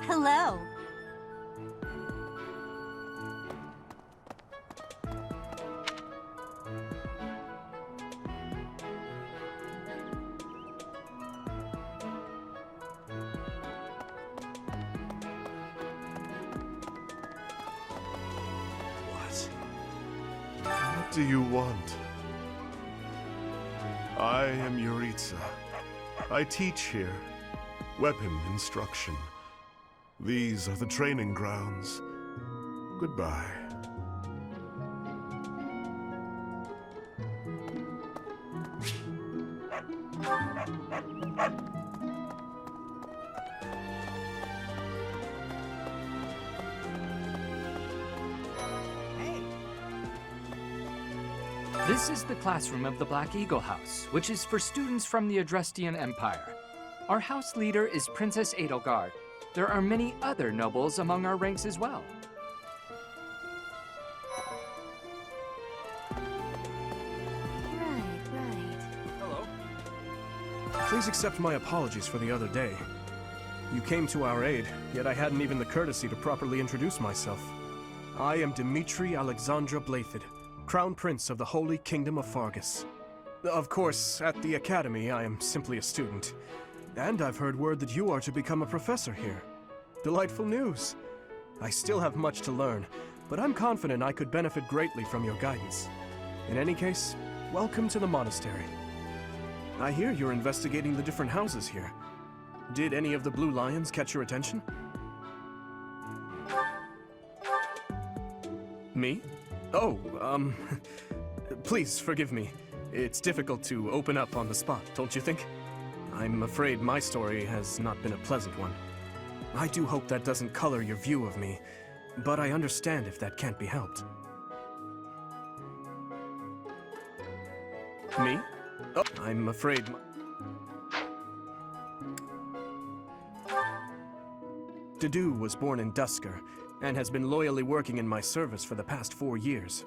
Hello. What do you want? I am Yuritsa. I teach here. Weapon instruction. These are the training grounds. Goodbye. This is the classroom of the Black Eagle House, which is for students from the Adrestian Empire. Our house leader is Princess Edelgard. There are many other nobles among our ranks as well. Right. Hello. Please accept my apologies for the other day. You came to our aid, yet I hadn't even the courtesy to properly introduce myself. I am Dimitri Alexandra Blathid, Crown Prince of the Holy Kingdom of Fargus. Of course, at the Academy, I am simply a student. And I've heard word that you are to become a professor here. Delightful news. I still have much to learn, but I'm confident I could benefit greatly from your guidance. In any case, welcome to the monastery. I hear you're investigating the different houses here. Did any of the Blue Lions catch your attention? Me? Oh, please forgive me. It's difficult to open up on the spot, don't you think? I'm afraid my story has not been a pleasant one. I do hope that doesn't color your view of me, but I understand if that can't be helped. Me? Oh, I'm afraid Dedu was born in Dusker, and has been loyally working in my service for the past 4 years.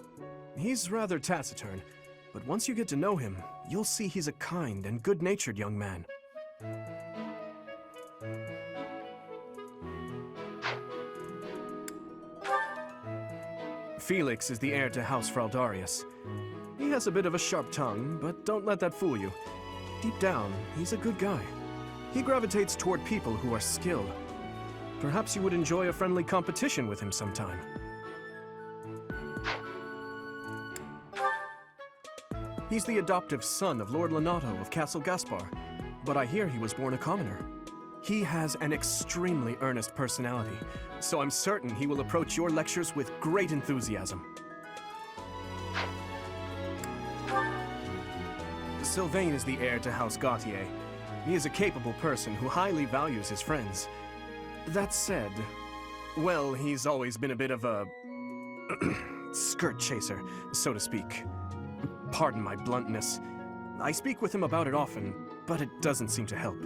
He's rather taciturn, but once you get to know him, you'll see he's a kind and good-natured young man. Felix is the heir to House Fraldarius. He has a bit of a sharp tongue, but don't let that fool you. Deep down, he's a good guy. He gravitates toward people who are skilled. Perhaps you would enjoy a friendly competition with him sometime. He's the adoptive son of Lord Lenato of Castle Gaspar, but I hear he was born a commoner. He has an extremely earnest personality, so I'm certain he will approach your lectures with great enthusiasm. Sylvain is the heir to House Gautier. He is a capable person who highly values his friends. That said, well, he's always been a bit of a skirt chaser, so to speak. Pardon my bluntness. I speak with him about it often, but it doesn't seem to help.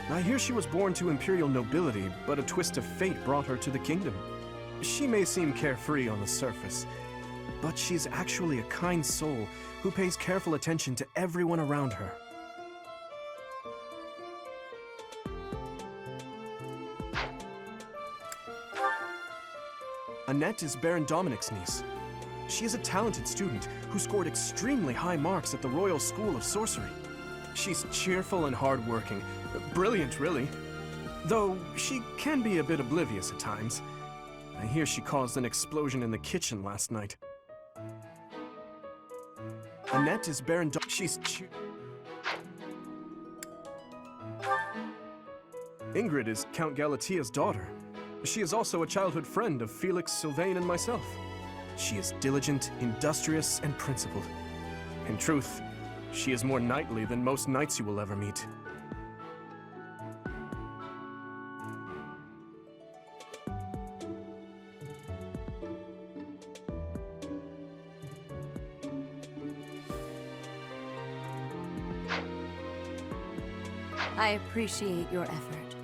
I hear she was born to imperial nobility, but a twist of fate brought her to the kingdom. She may seem carefree on the surface, but she's actually a kind soul who pays careful attention to everyone around her. Annette is Baron Dominic's niece. She is a talented student who scored extremely high marks at the Royal School of Sorcery. She's cheerful and hardworking. Brilliant, really. Though she can be a bit oblivious at times. I hear she caused an explosion in the kitchen last night. Annette is Baron She's Ingrid is Count Galatia's daughter. She is also a childhood friend of Felix, Sylvain, and myself. She is diligent, industrious, and principled. In truth, she is more knightly than most knights you will ever meet. I appreciate your effort.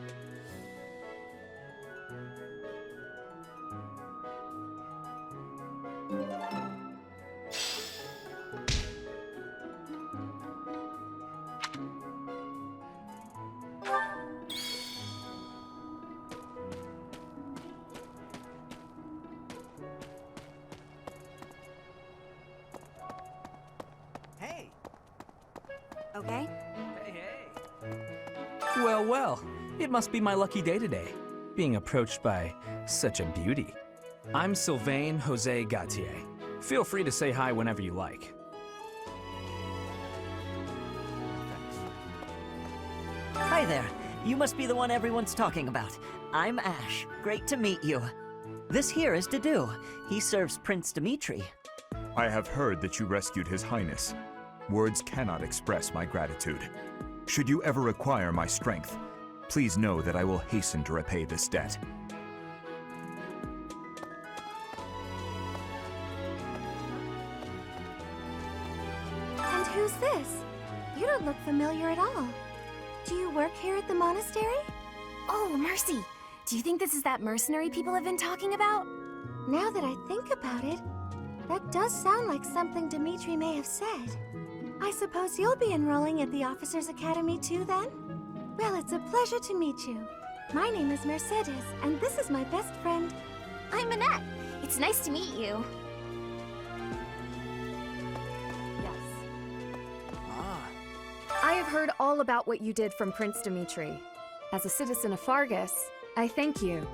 Hey! Okay? Well, well, it must be my lucky day today, being approached by such a beauty. I'm Sylvain Jose Gautier. Feel free to say hi whenever you like. Hi there. You must be the one everyone's talking about. I'm Ash. Great to meet you. This here is Dedu. He serves Prince Dimitri. I have heard that you rescued His Highness. Words cannot express my gratitude. Should you ever require my strength, please know that I will hasten to repay this debt. And who's this? You don't look familiar at all. Do you work here at the monastery? Oh, mercy! Do you think this is that mercenary people have been talking about? Now that I think about it, that does sound like something Dimitri may have said. I suppose you'll be enrolling at the Officers' Academy too, then? Well, it's a pleasure to meet you. My name is Mercedes, and this is my best friend. I'm Minette. It's nice to meet you. I have heard all about what you did from Prince Dimitri. As a citizen of Fargus, I thank you.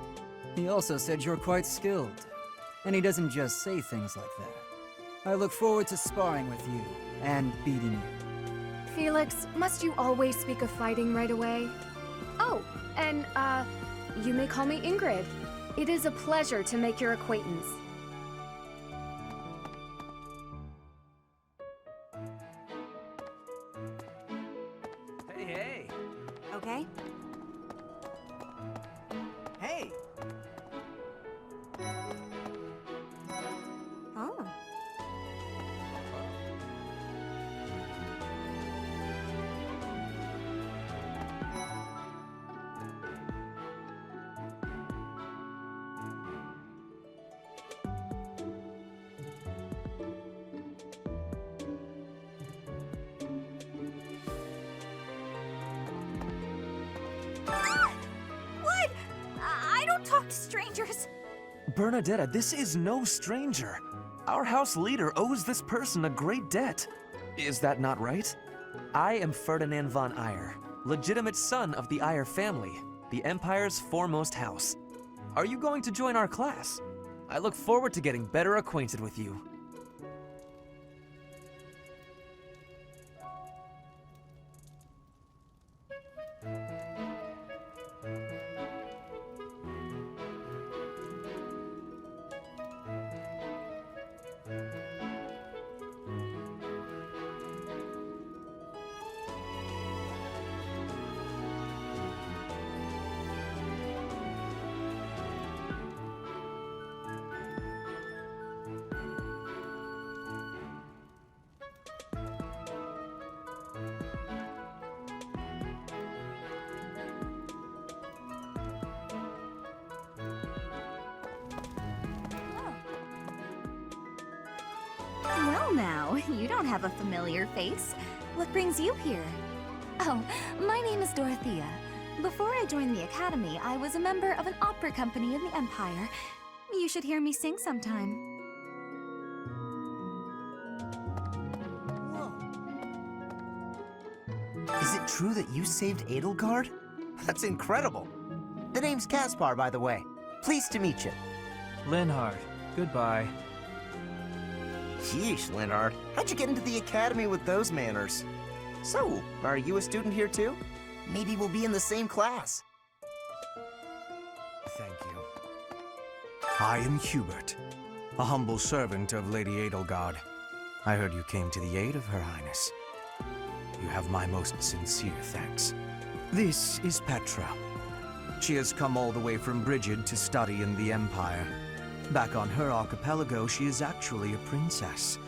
He also said you're quite skilled. And he doesn't just say things like that. I look forward to sparring with you and beating you. Felix, must you always speak of fighting right away? Oh, and, you may call me Ingrid. It is a pleasure to make your acquaintance. Hey! Okay? Hey! Oh. What? I don't talk to strangers. Bernadetta, this is no stranger. Our house leader owes this person a great debt. Is that not right? I am Ferdinand von Eyre, legitimate son of the Eyre family, the Empire's foremost house. Are you going to join our class? I look forward to getting better acquainted with you. Well now, you don't have a familiar face. What brings you here? Oh, my name is Dorothea. Before I joined the Academy, I was a member of an opera company in the Empire. You should hear me sing sometime. Is it true that you saved Edelgard? That's incredible. The name's Caspar, by the way. Pleased to meet you. Linhard, goodbye. Sheesh, Linhard. How'd you get into the academy with those manners? So, are you a student here too? Maybe we'll be in the same class. Thank you. I am Hubert, a humble servant of Lady Edelgard. I heard you came to the aid of Her Highness. You have my most sincere thanks. This is Petra. She has come all the way from Brigid to study in the Empire. Back on her archipelago, she is actually a princess.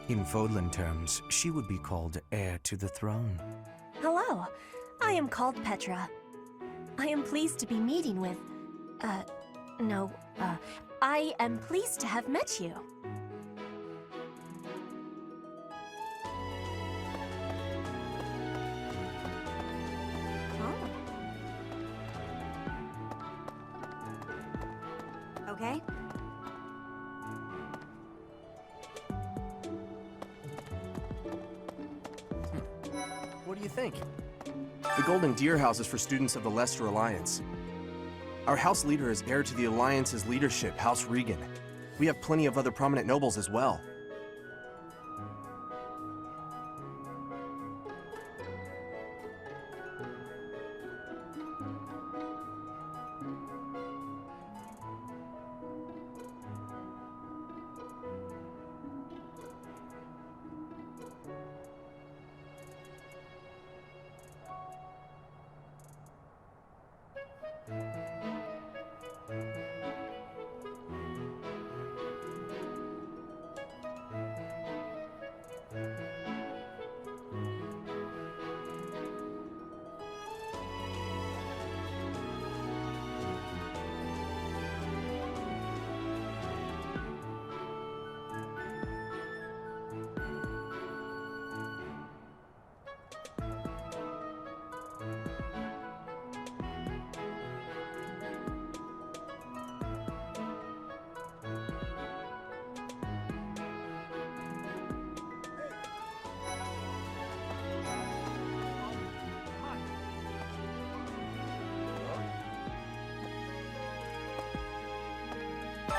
In Fodlan terms, she would be called heir to the throne. Hello. I am called Petra. I am pleased to be meeting with... I am pleased to have met you. Oh. Okay. What do you think? The Golden Deer House is for students of the Lester Alliance. Our house leader is heir to the Alliance's leadership, House Regan. We have plenty of other prominent nobles as well.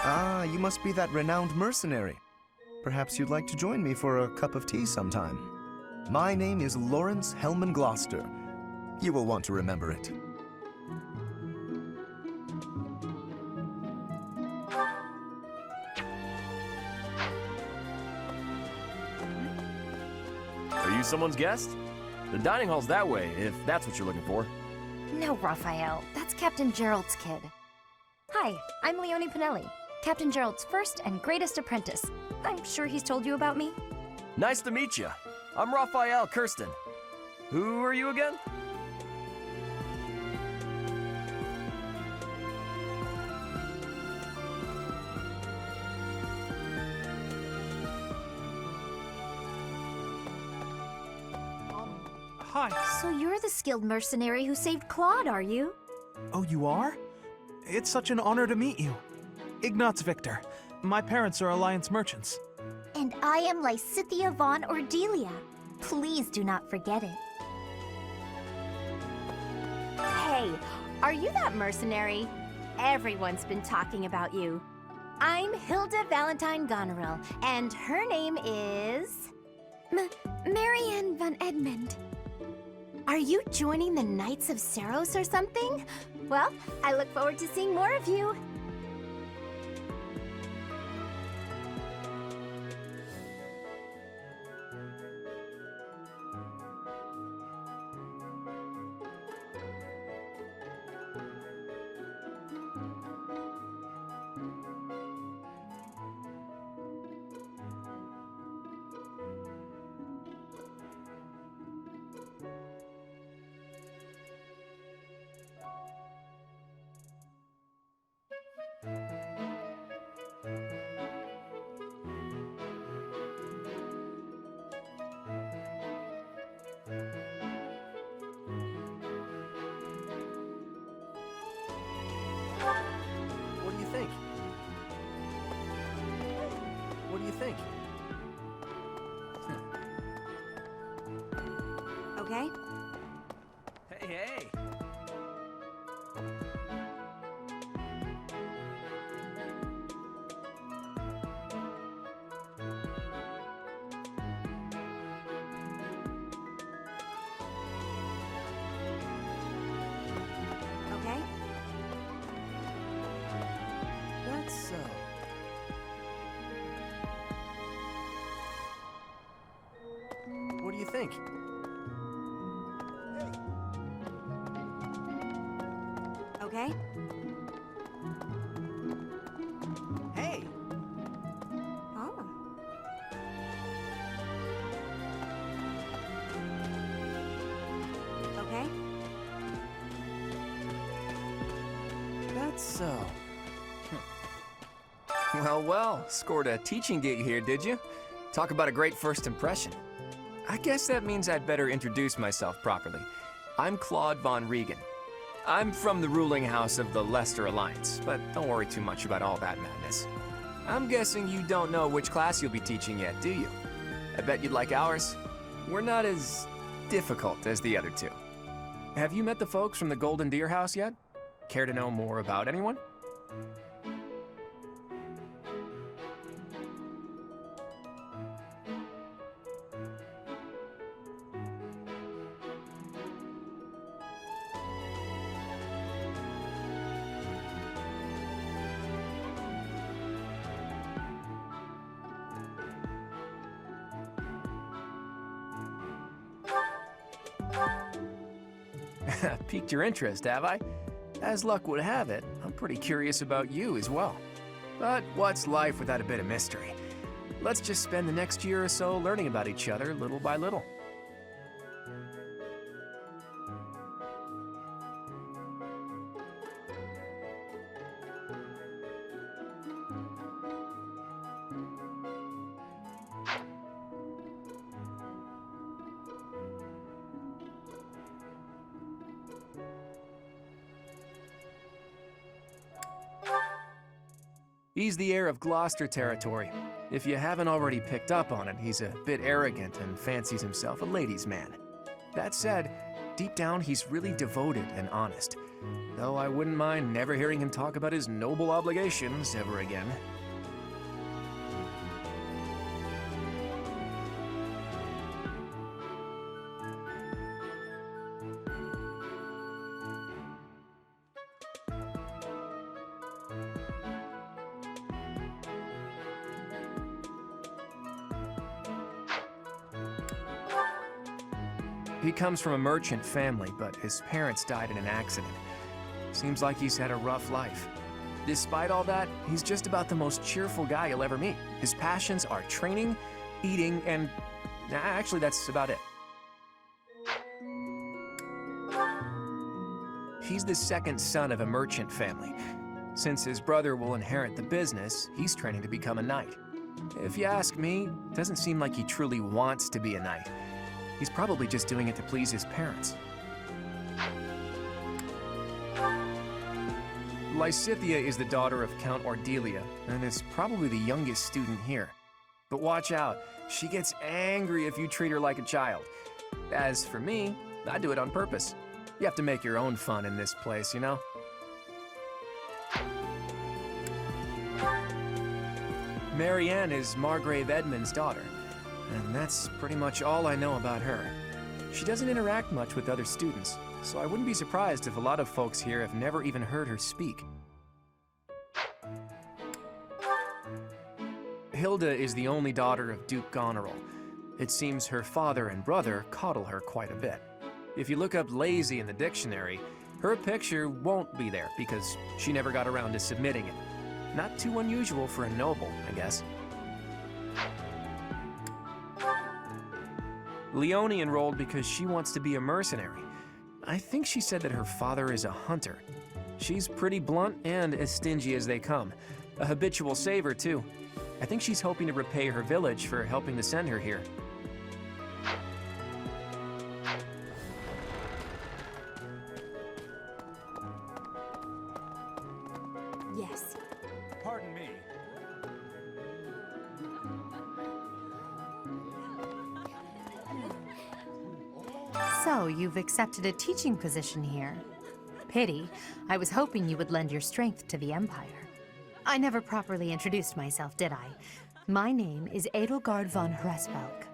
Ah, you must be that renowned mercenary. Perhaps you'd like to join me for a cup of tea sometime. My name is Lawrence Hellman Gloucester. You will want to remember it. Are you someone's guest? The dining hall's that way, if that's what you're looking for. No, Raphael. That's Captain Gerald's kid. Hi, I'm Leone Pinelli, Captain Gerald's first and greatest apprentice. I'm sure he's told you about me. Nice to meet you. I'm Raphael Kirsten. Who are you again? Hi. So you're the skilled mercenary who saved Claude, are you? Oh, you are? It's such an honor to meet you. Ignatz Victor. My parents are Alliance merchants. And I am Lysithea von Ordelia. Please do not forget it. Hey, are you that mercenary? Everyone's been talking about you. I'm Hilda Valentine Goneril, and her name is... Marianne von Edmund. Are you joining the Knights of Saros or something? Well, I look forward to seeing more of you. What do you think? What do you think? Okay. Hey, hey! Okay. That's so. What do you think? Okay. Hey! Oh. Okay. so? Well, well, scored a teaching gig here, did you? Talk about a great first impression. I guess that means I'd better introduce myself properly. I'm Claude von Regan. I'm from the ruling house of the Leicester Alliance, but don't worry too much about all that madness. I'm guessing you don't know which class you'll be teaching yet, do you? I bet you'd like ours. We're not as difficult as the other two. Have you met the folks from the Golden Deer House yet? Care to know more about anyone? Piqued your interest, have I? As luck would have it, I'm pretty curious about you as well. But what's life without a bit of mystery? Let's just spend the next year or so learning about each other little by little. He's the heir of Gloucester territory. If you haven't already picked up on it, he's a bit arrogant and fancies himself a ladies' man. That said, deep down he's really devoted and honest, though I wouldn't mind never hearing him talk about his noble obligations ever again. He comes from a merchant family, but his parents died in an accident. Seems like he's had a rough life. Despite all that, he's just about the most cheerful guy you'll ever meet. His passions are training, eating, and... actually, that's about it. He's the second son of a merchant family. Since his brother will inherit the business, he's training to become a knight. If you ask me, it doesn't seem like he truly wants to be a knight. He's probably just doing it to please his parents. Lysithea is the daughter of Count Ordelia, and is probably the youngest student here. But watch out, she gets angry if you treat her like a child. As for me, I do it on purpose. You have to make your own fun in this place, you know? Marianne is Margrave Edmund's daughter. And that's pretty much all I know about her. She doesn't interact much with other students, so I wouldn't be surprised if a lot of folks here have never even heard her speak. Hilda is the only daughter of Duke Goneril. It seems her father and brother coddle her quite a bit. If you look up lazy in the dictionary, her picture won't be there because she never got around to submitting it. Not too unusual for a noble, I guess. Leonie enrolled because she wants to be a mercenary. I think she said that her father is a hunter. She's pretty blunt and as stingy as they come. A habitual saver, too. I think she's hoping to repay her village for helping to send her here. Yes. Pardon me. So, you've accepted a teaching position here. Pity. I was hoping you would lend your strength to the Empire. I never properly introduced myself, did I? My name is Edelgard von Hresvelk.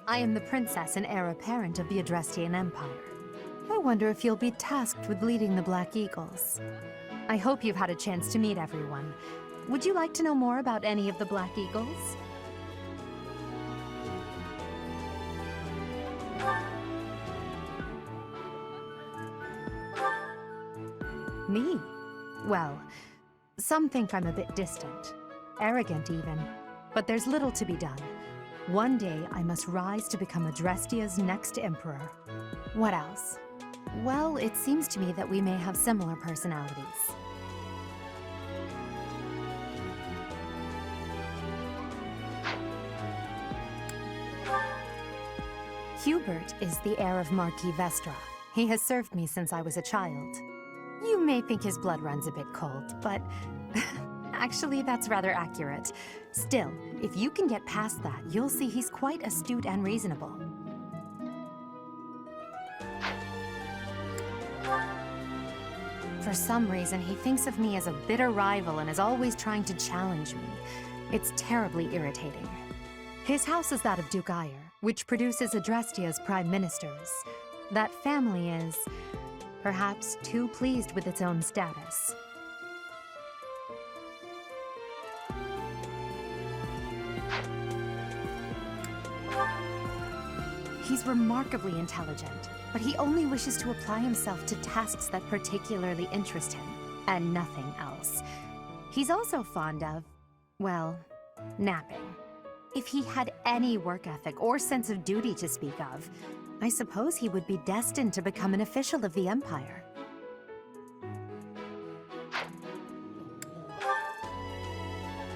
I am the princess and heir apparent of the Adrestian Empire. I wonder if you'll be tasked with leading the Black Eagles. I hope you've had a chance to meet everyone. Would you like to know more about any of the Black Eagles? Me? Well, some think I'm a bit distant. Arrogant, even. But there's little to be done. One day, I must rise to become Adrestia's next emperor. What else? Well, it seems to me that we may have similar personalities. Hubert is the heir of Marquis Vestra. He has served me since I was a child. You may think his blood runs a bit cold, but actually that's rather accurate. Still, if you can get past that, you'll see he's quite astute and reasonable. For some reason, he thinks of me as a bitter rival and is always trying to challenge me. It's terribly irritating. His house is that of Duke Ire, which produces Adrestia's prime ministers. That family is, perhaps, too pleased with its own status. He's remarkably intelligent, but he only wishes to apply himself to tasks that particularly interest him, and nothing else. He's also fond of, well, napping. If he had any work ethic or sense of duty to speak of, I suppose he would be destined to become an official of the Empire.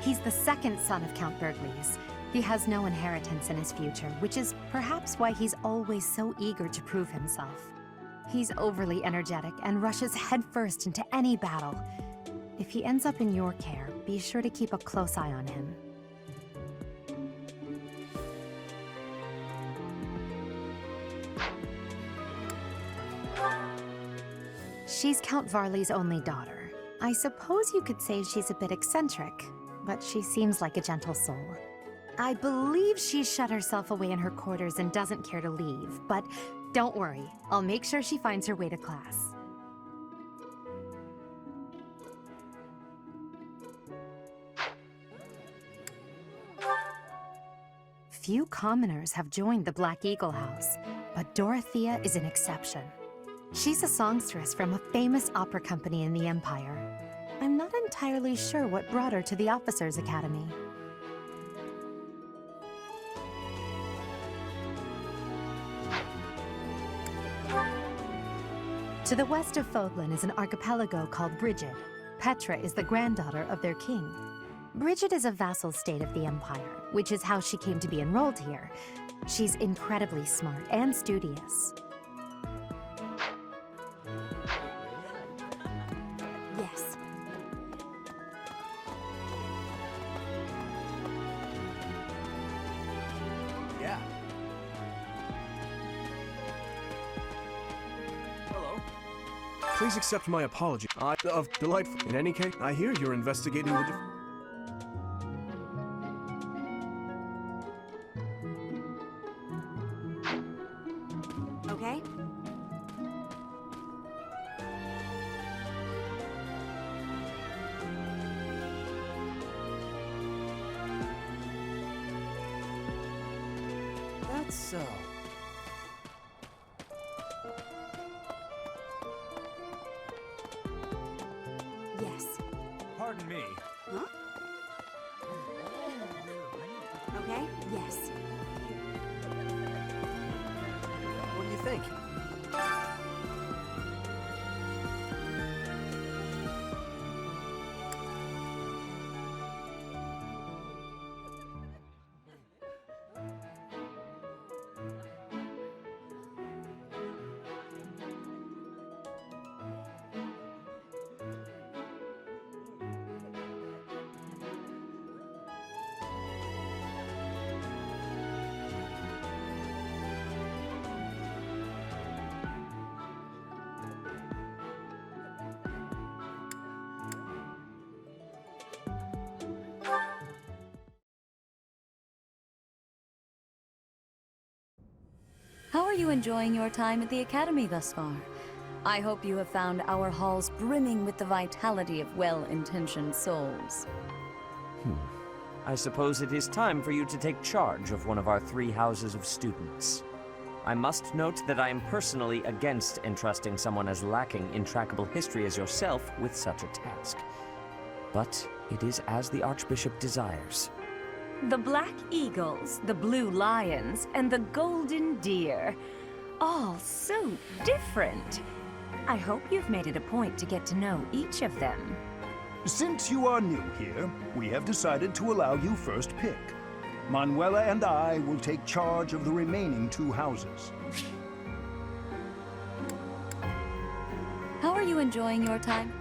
He's the second son of Count Bergliez. He has no inheritance in his future, which is perhaps why he's always so eager to prove himself. He's overly energetic and rushes headfirst into any battle. If he ends up in your care, be sure to keep a close eye on him. She's Count Varley's only daughter. I suppose you could say she's a bit eccentric, but she seems like a gentle soul. I believe she's shut herself away in her quarters and doesn't care to leave, but don't worry, I'll make sure she finds her way to class. Few commoners have joined the Black Eagle House, but Dorothea is an exception. She's a songstress from a famous opera company in the Empire. I'm not entirely sure what brought her to the Officers' Academy. To the west of Fodlan is an archipelago called Brigid. Petra is the granddaughter of their king. Brigid is a vassal state of the Empire, which is how she came to be enrolled here. She's incredibly smart and studious. Yes. Yeah. Hello. Please accept my apology. Delightful. In any case, I hear you're investigating the Okay? That's so. Yes. Pardon me. Huh? Okay? Yes. What do you think? How are you enjoying your time at the Academy thus far? I hope you have found our halls brimming with the vitality of well-intentioned souls. I suppose it is time for you to take charge of one of our 3 houses of students. I must note that I am personally against entrusting someone as lacking in trackable history as yourself with such a task. But it is as the Archbishop desires. The Black Eagles, the Blue Lions, and the Golden Deer. All so different. I hope you've made it a point to get to know each of them. Since you are new here, we have decided to allow you first pick. Manuela and I will take charge of the remaining 2 houses. How are you enjoying your time?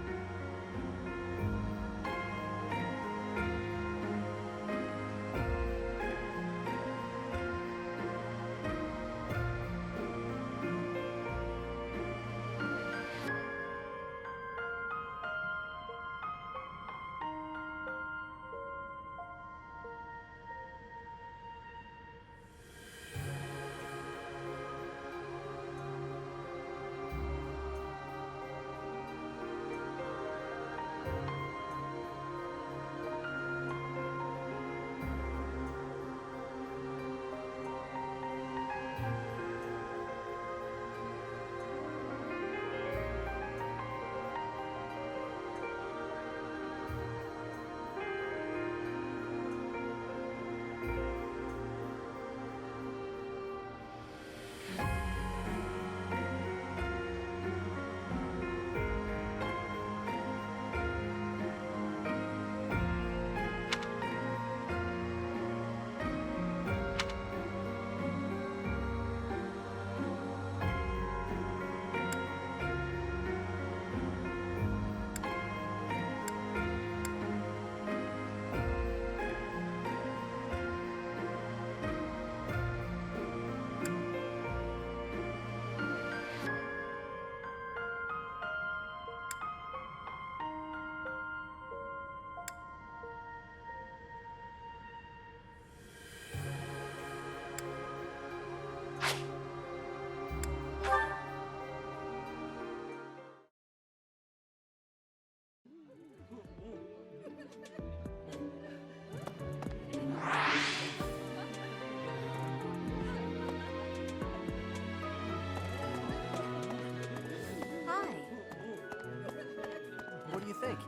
What do you think?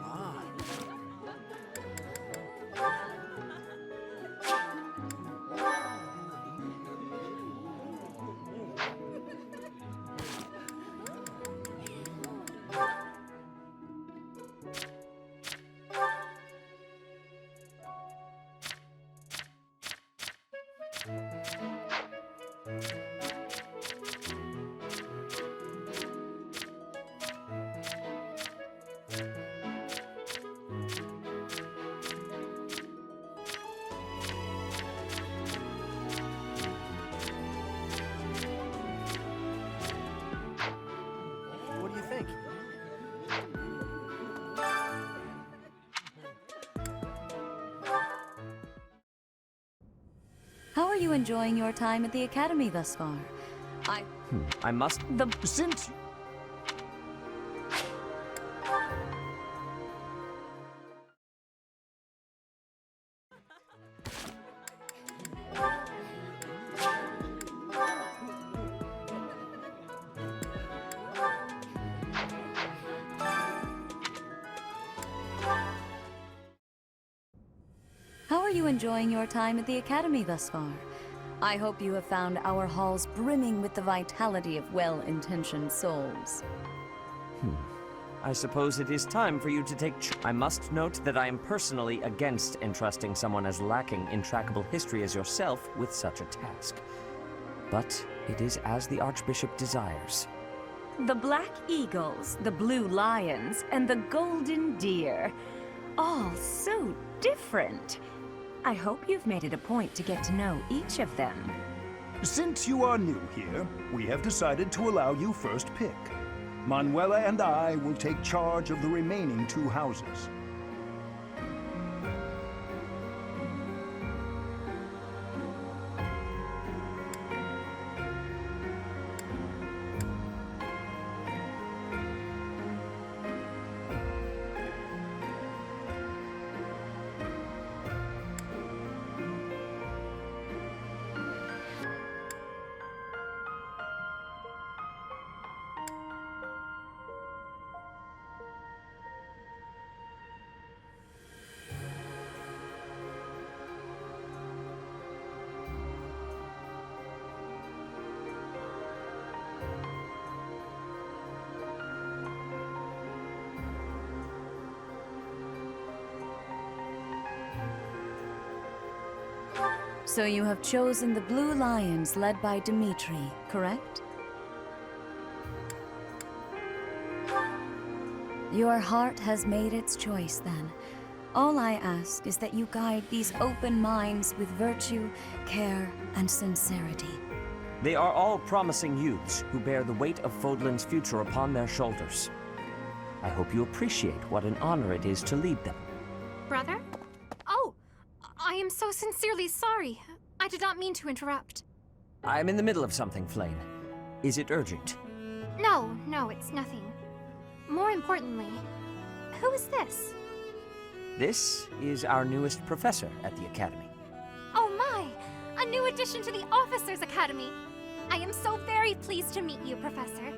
Ah. What do you think? How are you enjoying your time at the Academy thus far? I must... Since... How are you enjoying your time at the Academy thus far? I hope you have found our halls brimming with the vitality of well-intentioned souls. I suppose it is time for you to take I must note that I am personally against entrusting someone as lacking in trackable history as yourself with such a task. But it is as the Archbishop desires. The Black Eagles, the Blue Lions, and the Golden Deer. All so different. I hope you've made it a point to get to know each of them. Since you are new here, we have decided to allow you first pick. Manuela and I will take charge of the remaining 2 houses. So you have chosen the Blue Lions led by Dimitri, correct? Your heart has made its choice, then. All I ask is that you guide these open minds with virtue, care, and sincerity. They are all promising youths who bear the weight of Fodlan's future upon their shoulders. I hope you appreciate what an honor it is to lead them. Brother? Oh, I am so sincerely sorry. I did not mean to interrupt. I'm in the middle of something, Flame. Is it urgent? No, it's nothing. More importantly, who is this? This is our newest professor at the Academy. Oh my! A new addition to the Officers' Academy! I am so very pleased to meet you, Professor.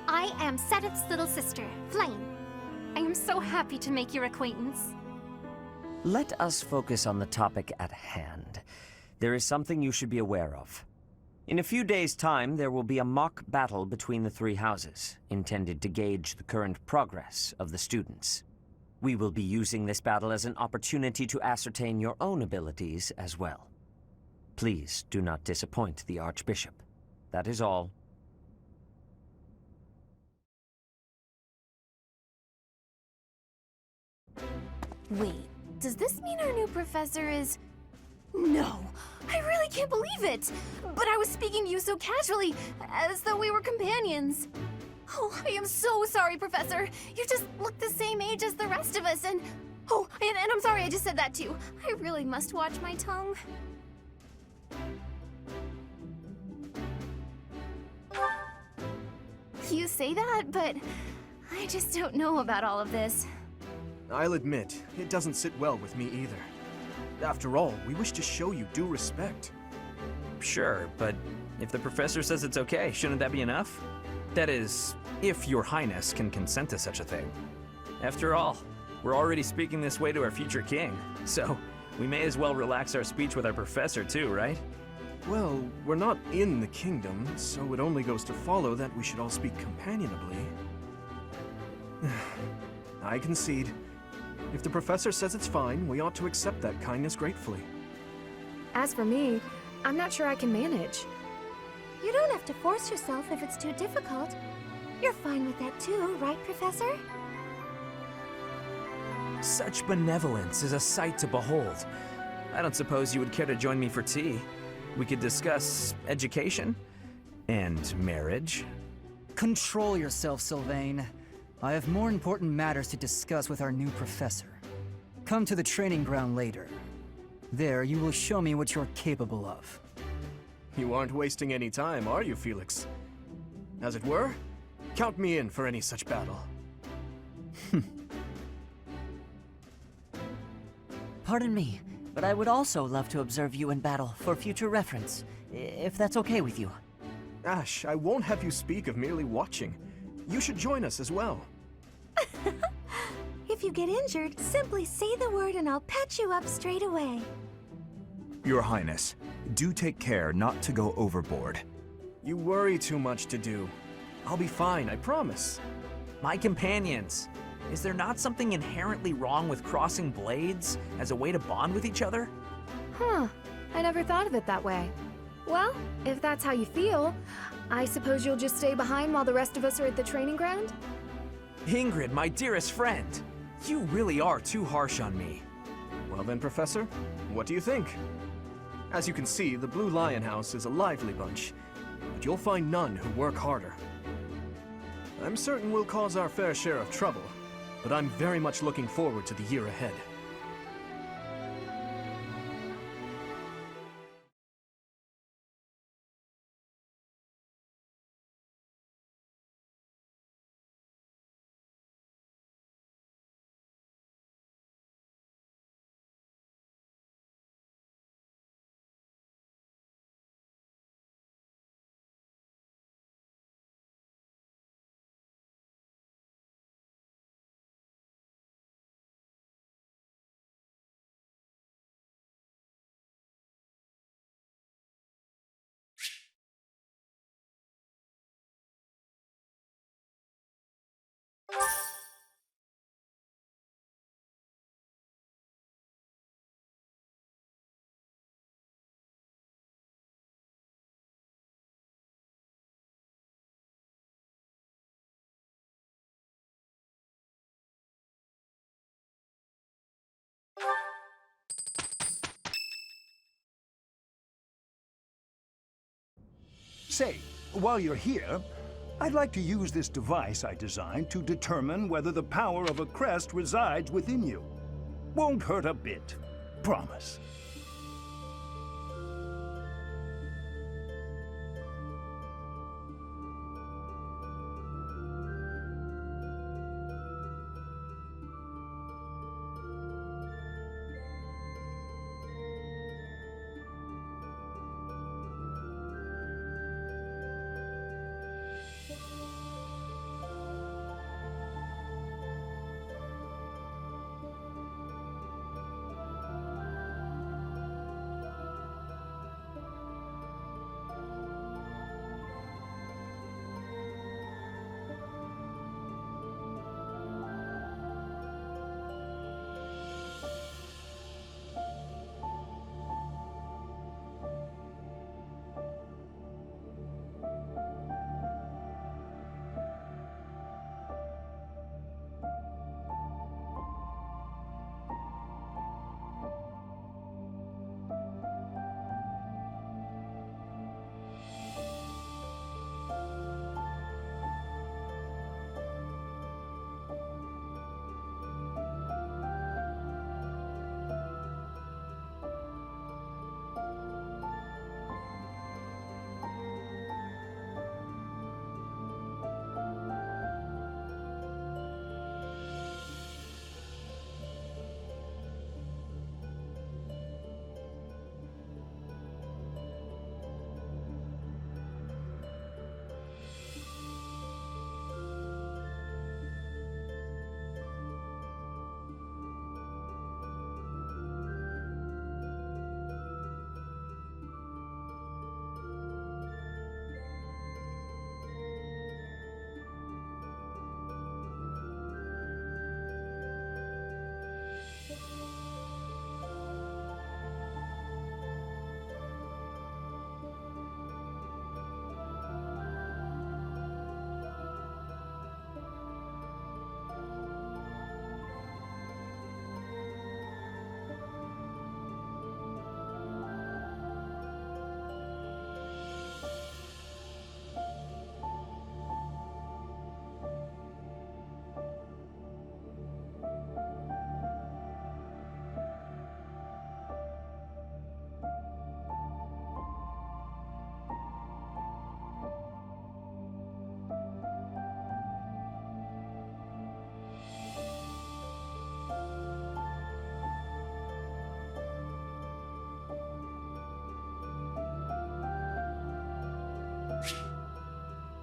I am Sedith's little sister, Flame. I am so happy to make your acquaintance. Let us focus on the topic at hand. There is something you should be aware of. In a few days' time, there will be a mock battle between the three houses, intended to gauge the current progress of the students. We will be using this battle as an opportunity to ascertain your own abilities as well. Please do not disappoint the Archbishop. That is all. Wait, does this mean our new professor is... No! I really can't believe it! But I was speaking to you so casually, as though we were companions. Oh, I am so sorry, Professor. You just look the same age as the rest of us, and... Oh, and I'm sorry I just said that too. I really must watch my tongue. You say that, but I just don't know about all of this. I'll admit, it doesn't sit well with me either. After all, we wish to show you due respect. Sure, but if the professor says it's okay, shouldn't that be enough? That is, if your highness can consent to such a thing. After all, we're already speaking this way to our future king, so we may as well relax our speech with our professor too, right? Well, we're not in the kingdom, so it only goes to follow that we should all speak companionably. I concede. If the professor says it's fine, we ought to accept that kindness gratefully. As for me, I'm not sure I can manage. You don't have to force yourself if it's too difficult. You're fine with that too, right, Professor? Such benevolence is a sight to behold. I don't suppose you would care to join me for tea. We could discuss education and marriage. Control yourself, Sylvain. I have more important matters to discuss with our new professor. Come to the training ground later. There, you will show me what you're capable of. You aren't wasting any time, are you, Felix? As it were, count me in for any such battle. Pardon me, but I would also love to observe you in battle for future reference, if that's okay with you. Ash, I won't have you speak of merely watching. You should join us as well. If you get injured, simply say the word and I'll patch you up straight away. Your Highness, do take care not to go overboard. You worry too much to do. I'll be fine, I promise. My companions, is there not something inherently wrong with crossing blades as a way to bond with each other? Huh, I never thought of it that way. Well, if that's how you feel, I suppose you'll just stay behind while the rest of us are at the training ground? Ingrid, my dearest friend, you really are too harsh on me. Well then, Professor, what do you think? As you can see, the Blue Lion House is a lively bunch, but you'll find none who work harder. I'm certain we'll cause our fair share of trouble, but I'm very much looking forward to the year ahead. Say, while you're here, I'd like to use this device I designed to determine whether the power of a crest resides within you. Won't hurt a bit. Promise.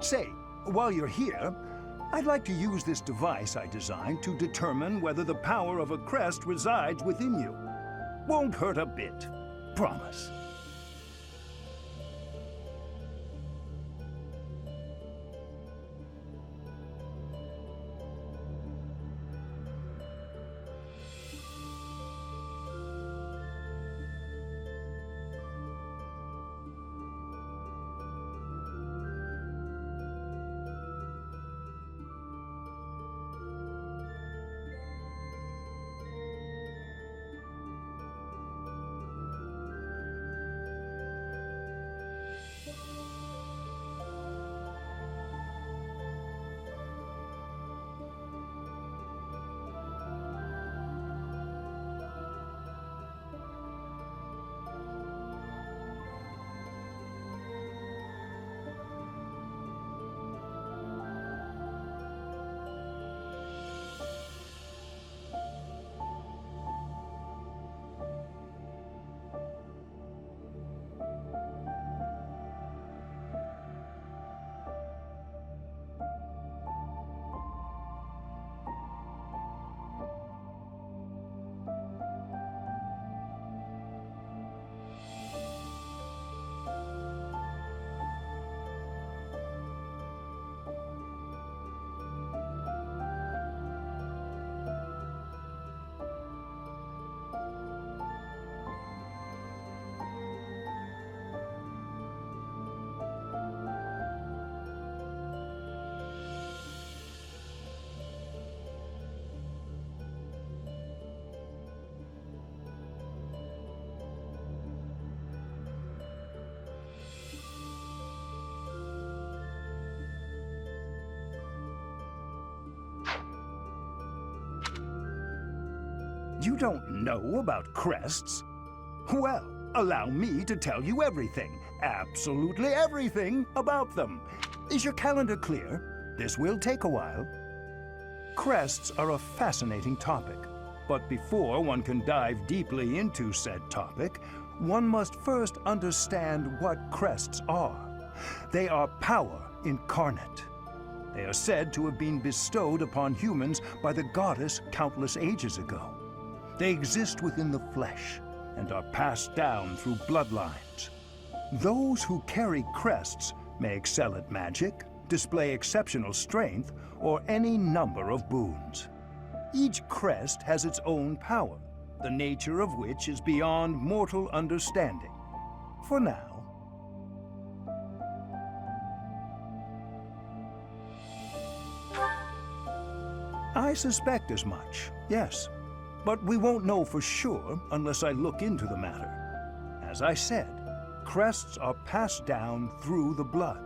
Say, while you're here, I'd like to use this device I designed to determine whether the power of a crest resides within you. Won't hurt a bit. Promise. You don't know about crests? Well, allow me to tell you everything, absolutely everything about them. Is your calendar clear? This will take a while. Crests are a fascinating topic, but before one can dive deeply into said topic, one must first understand what crests are. They are power incarnate. They are said to have been bestowed upon humans by the goddess countless ages ago. They exist within the flesh and are passed down through bloodlines. Those who carry crests may excel at magic, display exceptional strength, or any number of boons. Each crest has its own power, the nature of which is beyond mortal understanding. For now. I suspect as much, yes. But we won't know for sure unless I look into the matter. As I said, crests are passed down through the blood.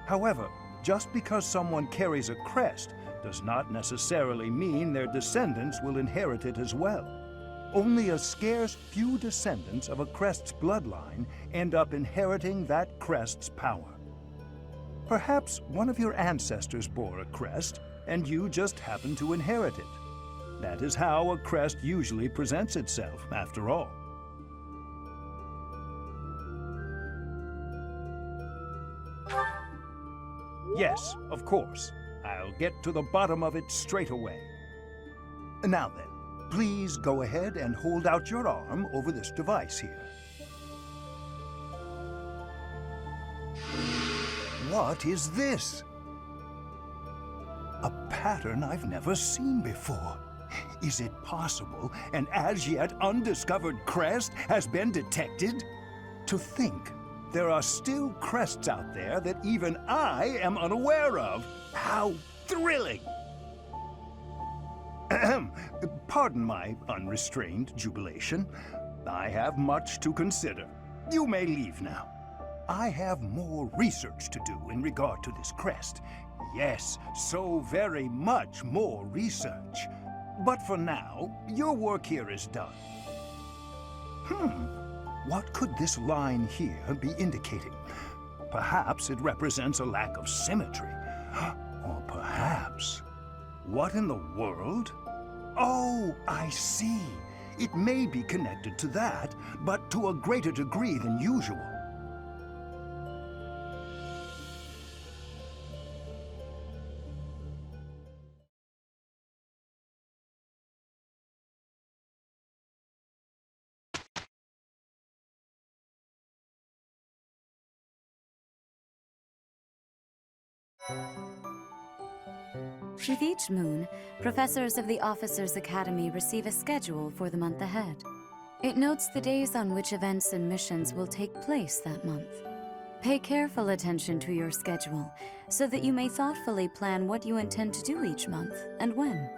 However, just because someone carries a crest does not necessarily mean their descendants will inherit it as well. Only a scarce few descendants of a crest's bloodline end up inheriting that crest's power. Perhaps one of your ancestors bore a crest, and you just happen to inherit it. That is how a crest usually presents itself, after all. Yes, of course. I'll get to the bottom of it straight away. Now then, please go ahead and hold out your arm over this device here. What is this? A pattern I've never seen before. Is it possible an as yet undiscovered crest has been detected? To think there are still crests out there that even I am unaware of. How thrilling! Ahem. Pardon my unrestrained jubilation. I have much to consider. You may leave now. I have more research to do in regard to this crest. Yes, so very much more research. But for now, your work here is done. What could this line here be indicating? Perhaps it represents a lack of symmetry. Or perhaps... What in the world? Oh, I see. It may be connected to that, but to a greater degree than usual. With each moon, professors of the Officers' Academy receive a schedule for the month ahead. It notes the days on which events and missions will take place that month. Pay careful attention to your schedule, so that you may thoughtfully plan what you intend to do each month and when.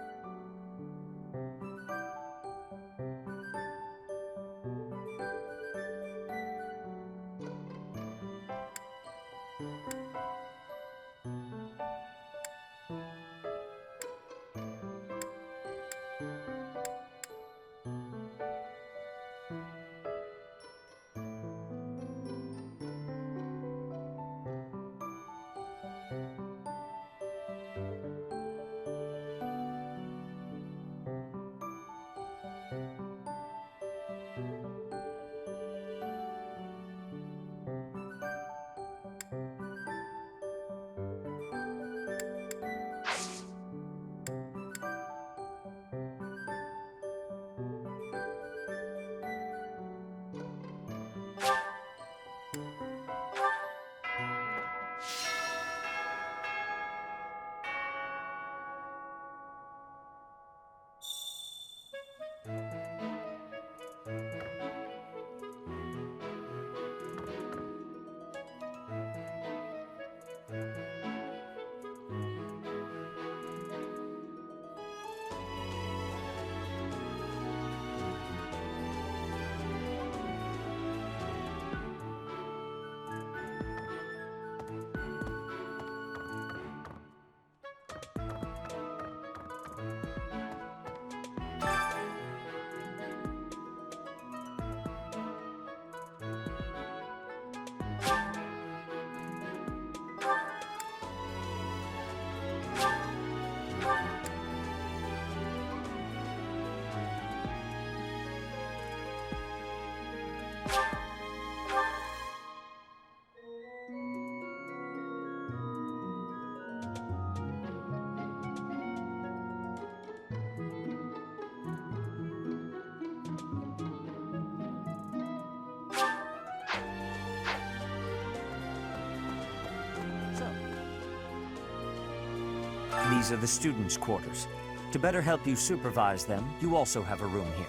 These are the students' quarters. To better help you supervise them, you also have a room here.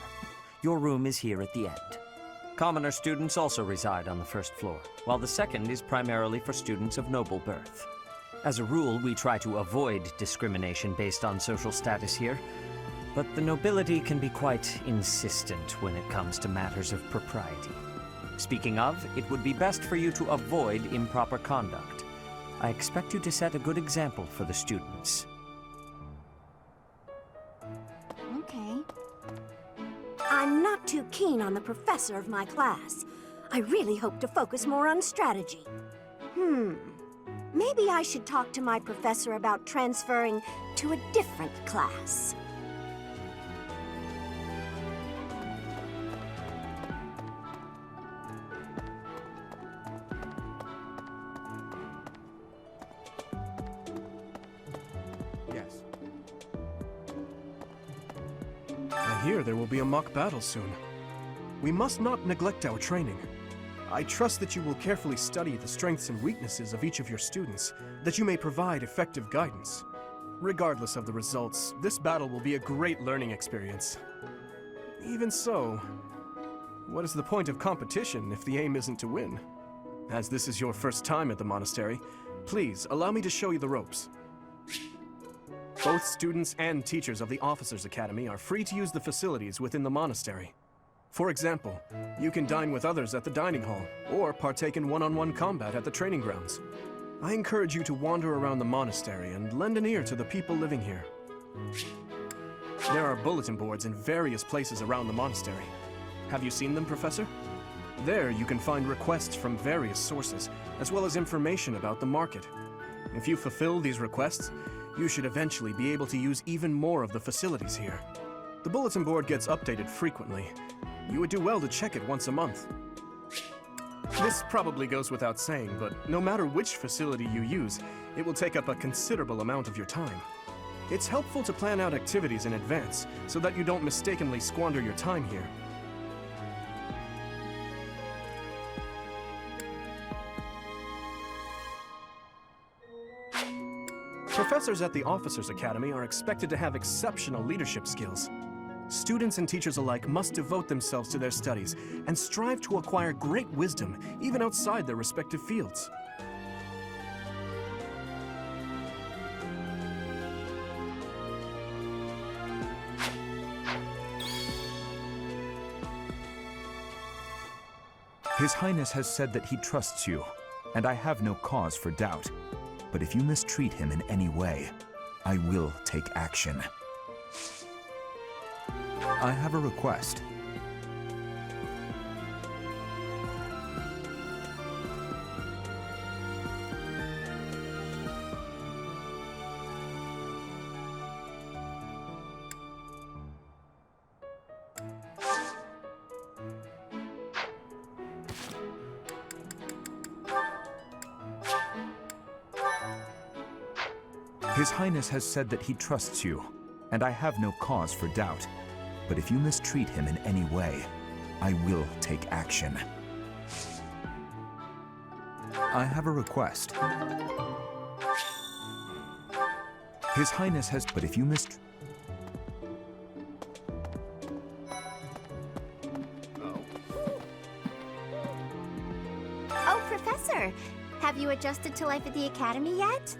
Your room is here at the end. Commoner students also reside on the first floor, while the second is primarily for students of noble birth. As a rule, we try to avoid discrimination based on social status here, but the nobility can be quite insistent when it comes to matters of propriety. Speaking of, it would be best for you to avoid improper conduct. I expect you to set a good example for the students. Okay. I'm not too keen on the professor of my class. I really hope to focus more on strategy. Maybe I should talk to my professor about transferring to a different class. Yes. I hear there will be a mock battle soon. We must not neglect our training. I trust that you will carefully study the strengths and weaknesses of each of your students, that you may provide effective guidance. Regardless of the results, this battle will be a great learning experience. Even so, what is the point of competition if the aim isn't to win? As this is your first time at the monastery, please allow me to show you the ropes. Both students and teachers of the Officers' Academy are free to use the facilities within the monastery. For example, you can dine with others at the dining hall, or partake in one-on-one combat at the training grounds. I encourage you to wander around the monastery and lend an ear to the people living here. There are bulletin boards in various places around the monastery. Have you seen them, Professor? There you can find requests from various sources, as well as information about the market. If you fulfill these requests, you should eventually be able to use even more of the facilities here. The bulletin board gets updated frequently. You would do well to check it once a month. This probably goes without saying, but no matter which facility you use, it will take up a considerable amount of your time. It's helpful to plan out activities in advance, so that you don't mistakenly squander your time here. Professors at the Officers' Academy are expected to have exceptional leadership skills. Students and teachers alike must devote themselves to their studies and strive to acquire great wisdom, even outside their respective fields. His Highness has said that he trusts you, and I have no cause for doubt. But if you mistreat him in any way, I will take action. I have a request. His Highness has said that he trusts you, and I have no cause for doubt. But if you mistreat him in any way, I will take action. I have a request. His Highness has... But if you Oh, Professor! Have you adjusted to life at the Academy yet?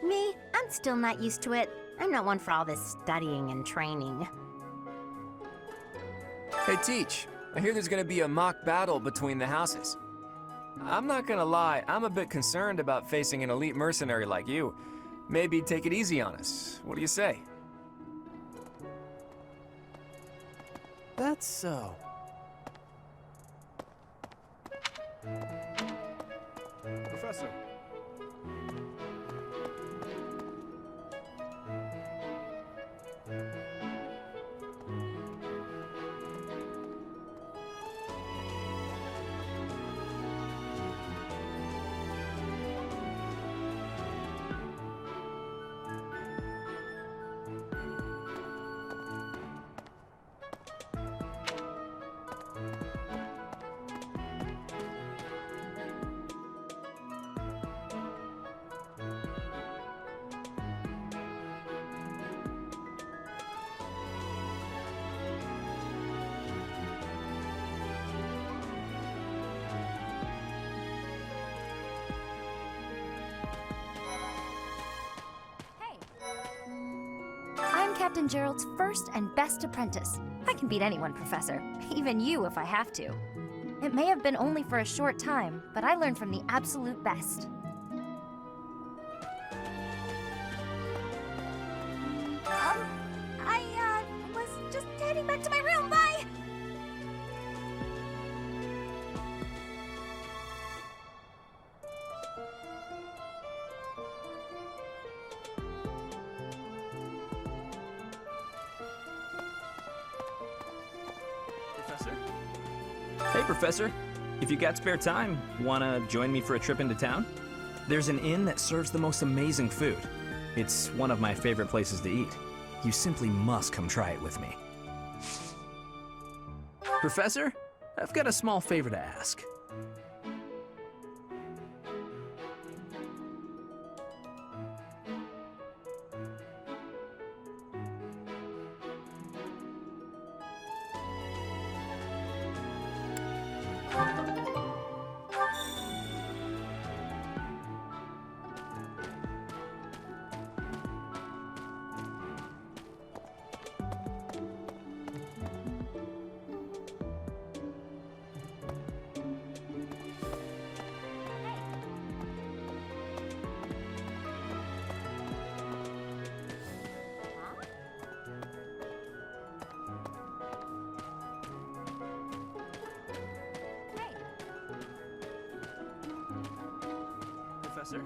Me? I'm still not used to it. I'm not one for all this studying and training. Hey, Teach. I hear there's gonna be a mock battle between the houses. I'm not gonna lie, I'm a bit concerned about facing an elite mercenary like you. Maybe take it easy on us. What do you say? That's so. Professor. Captain Gerald's first and best apprentice. I can beat anyone, Professor. Even you if I have to. It may have been only for a short time, but I learned from the absolute best. I was just heading back to my room. Bye! Professor? Hey, Professor. If you got spare time, wanna join me for a trip into town? There's an inn that serves the most amazing food. It's one of my favorite places to eat. You simply must come try it with me. Professor, I've got a small favor to ask. Professor?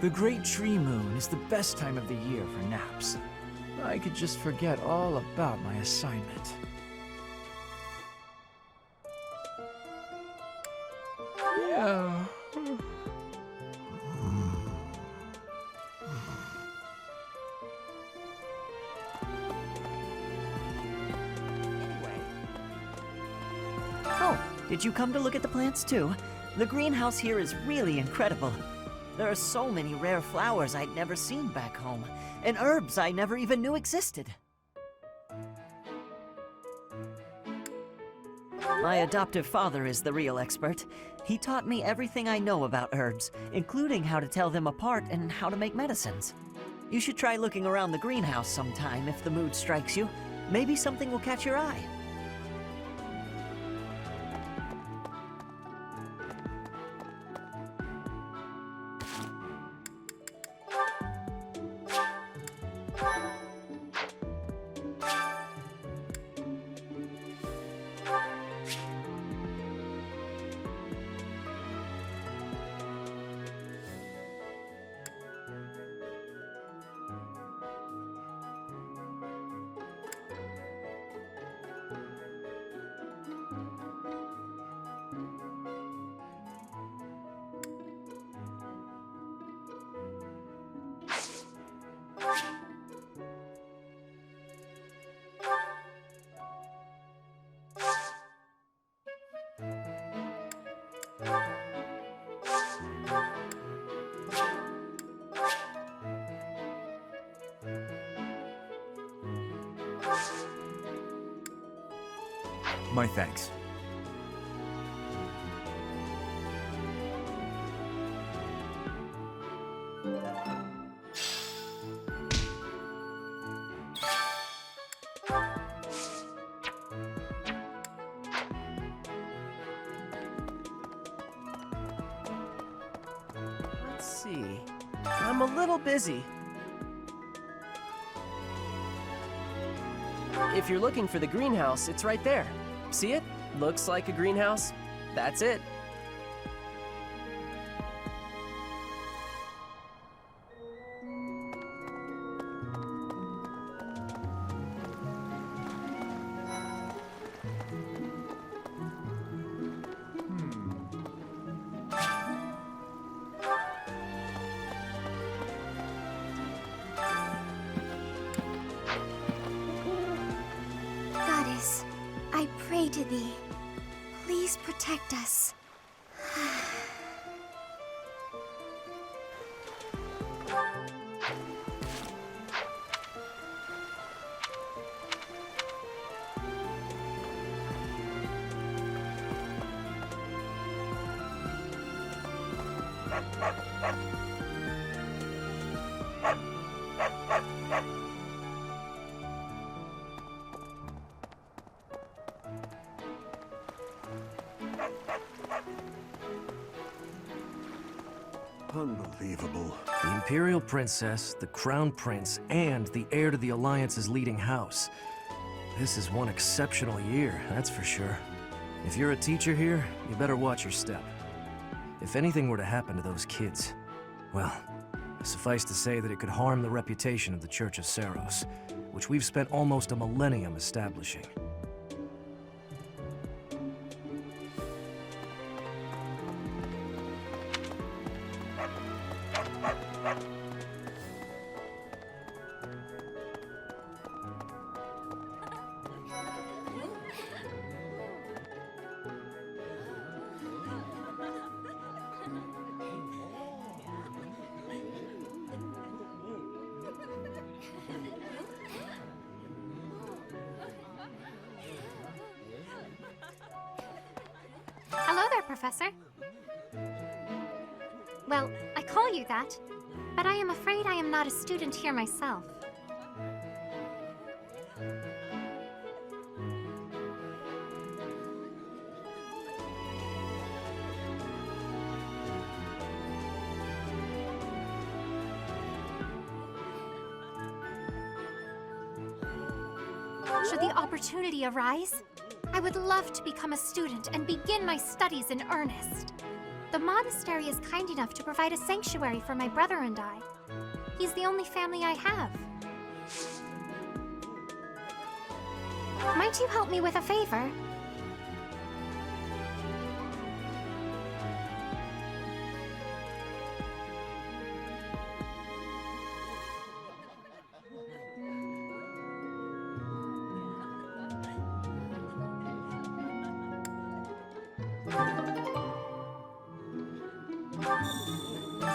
The Great Tree Moon is the best time of the year for naps. I could just forget all about my assignment. Yeah. Oh, did you come to look at the plants too? The greenhouse here is really incredible. There are so many rare flowers I'd never seen back home, and herbs I never even knew existed. My adoptive father is the real expert. He taught me everything I know about herbs, including how to tell them apart and how to make medicines. You should try looking around the greenhouse sometime if the mood strikes you. Maybe something will catch your eye. My thanks. see. I'm a little busy. If you're looking for the greenhouse, it's right there. See it? Looks like a greenhouse. That's it. Goddess, I pray to thee. Please protect us. Unbelievable. The Imperial Princess, the Crown Prince, and the heir to the Alliance's leading house. This is one exceptional year, that's for sure. If you're a teacher here, you better watch your step. If anything were to happen to those kids, well, suffice to say that it could harm the reputation of the Church of Saros, which we've spent almost a millennium establishing. Hello there, Professor. Well, I call you that, but I am afraid I am not a student here myself. Should the opportunity arise, I would love to become a student and begin my studies in earnest. The monastery is kind enough to provide a sanctuary for my brother and I. He's the only family I have. Might you help me with a favor?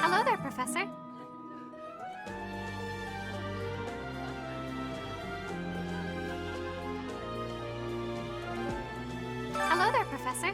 Hello there, Professor. Hello there, Professor.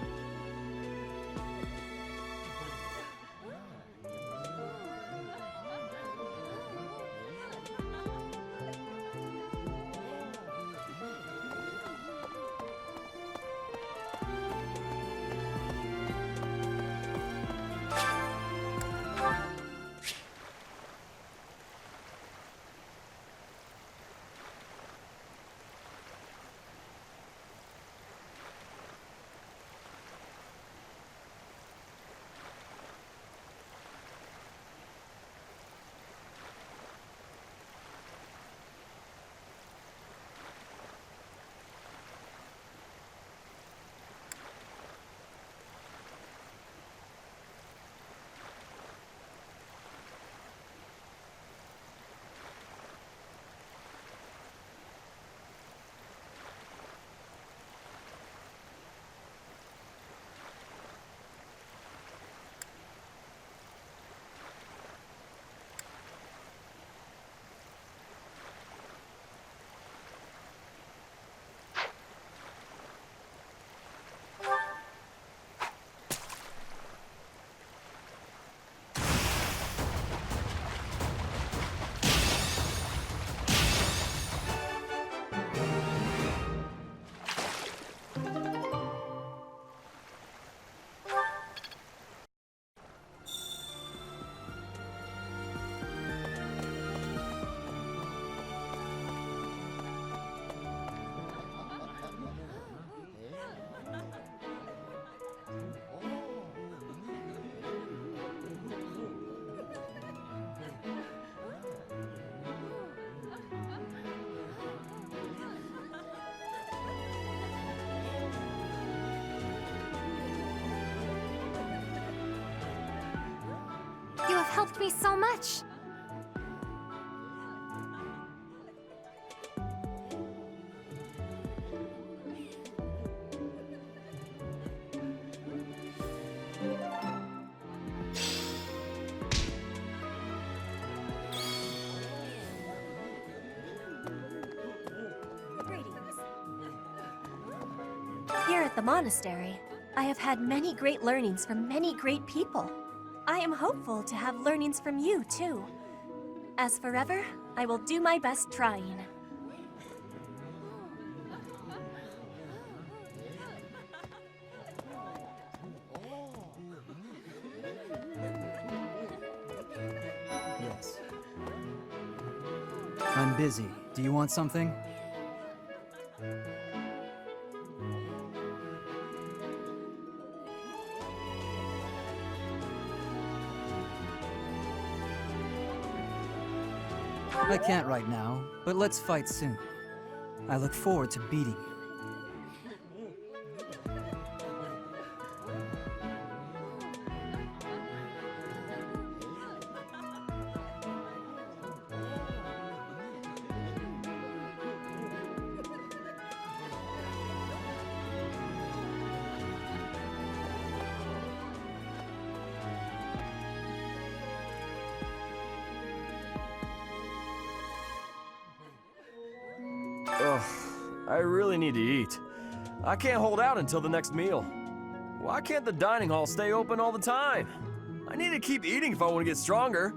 helped me so much. Here at the monastery, I have had many great learnings from many great people. I am hopeful to have learnings from you, too. As forever, I will do my best trying. Yes. I'm busy. Do you want something? I can't right now, but let's fight soon. I look forward to beating you. Ugh, I really need to eat. I can't hold out until the next meal. Why can't the dining hall stay open all the time? I need to keep eating if I want to get stronger.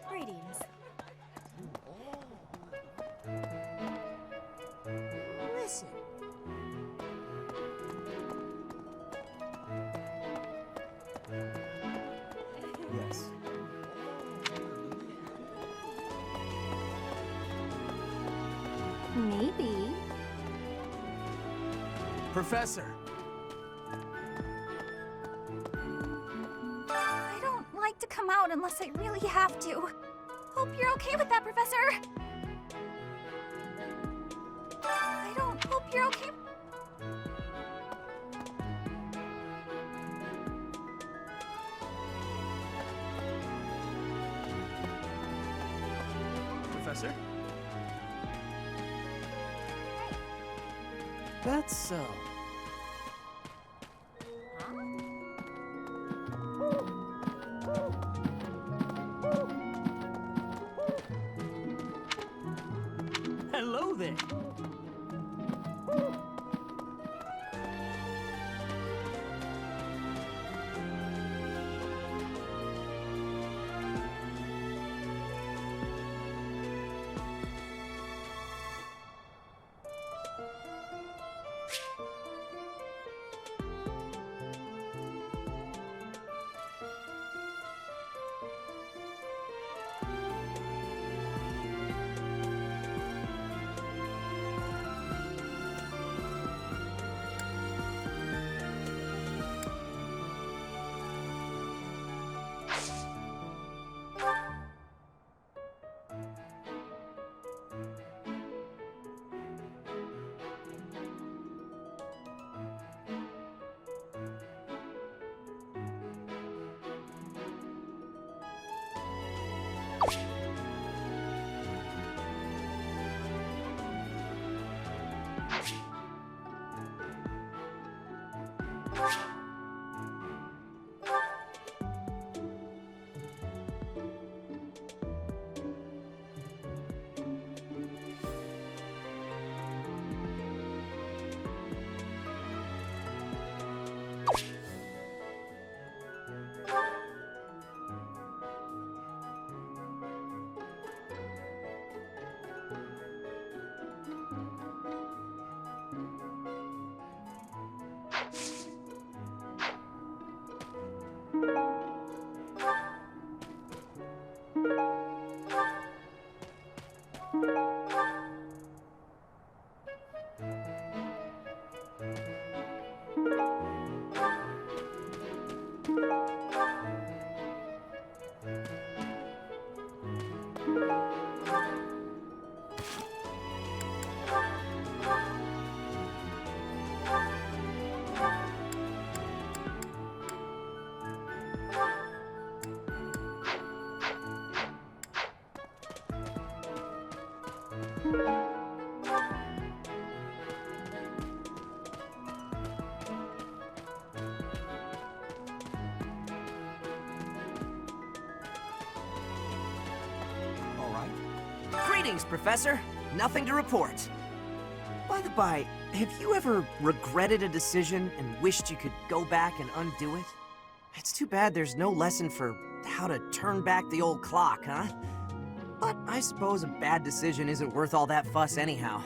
Greetings. Listen. Yes. Maybe. Professor! I don't like to come out unless I really have to. Hope you're okay with that, Professor. I don't hope you're okay. Professor? That's so. Hello there. Greetings, Professor. Nothing to report. By the by, have you ever regretted a decision and wished you could go back and undo it? It's too bad there's no lesson for how to turn back the old clock, huh? But I suppose a bad decision isn't worth all that fuss anyhow.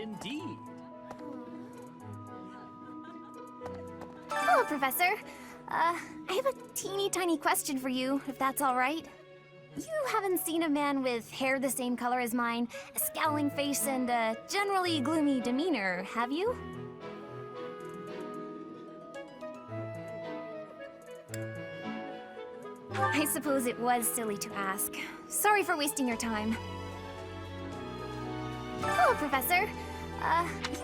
Indeed. Hello, Professor. I have a teeny tiny question for you, if that's all right. You haven't seen a man with hair the same color as mine, a scowling face, and a generally gloomy demeanor, have you? I suppose it was silly to ask. Sorry for wasting your time. Hello, Professor.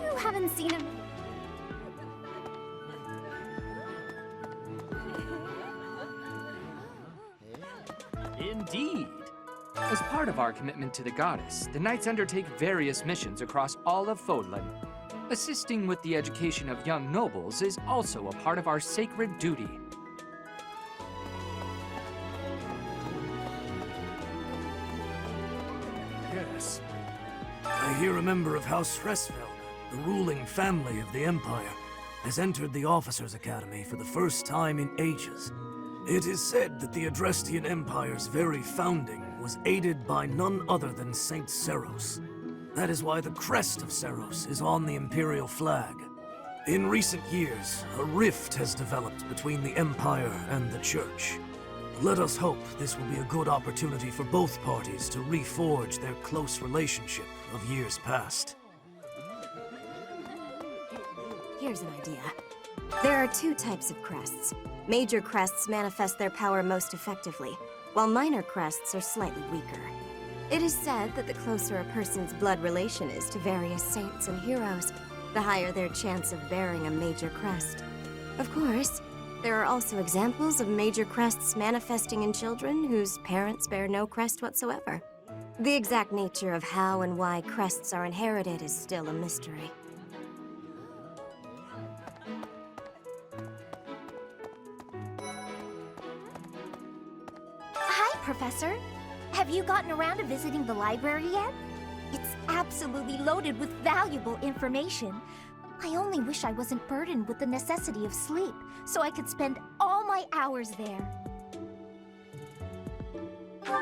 You haven't seen a... Indeed. As part of our commitment to the goddess, the Knights undertake various missions across all of Fodlan. Assisting with the education of young nobles is also a part of our sacred duty. Yes. I hear a member of House Fresfeld, the ruling family of the Empire, has entered the Officers' Academy for the first time in ages. It is said that the Adrestian Empire's very founding was aided by none other than Saint Seros. That is why the crest of Seros is on the Imperial flag. In recent years, a rift has developed between the Empire and the Church. Let us hope this will be a good opportunity for both parties to reforge their close relationship of years past. Here's an idea. There are two types of crests. Major crests manifest their power most effectively, while minor crests are slightly weaker. It is said that the closer a person's blood relation is to various saints and heroes, the higher their chance of bearing a major crest. Of course, there are also examples of major crests manifesting in children whose parents bear no crest whatsoever. The exact nature of how and why crests are inherited is still a mystery. Hi, Professor. Have you gotten around to visiting the library yet? It's absolutely loaded with valuable information. I only wish I wasn't burdened with the necessity of sleep, so I could spend all my hours there.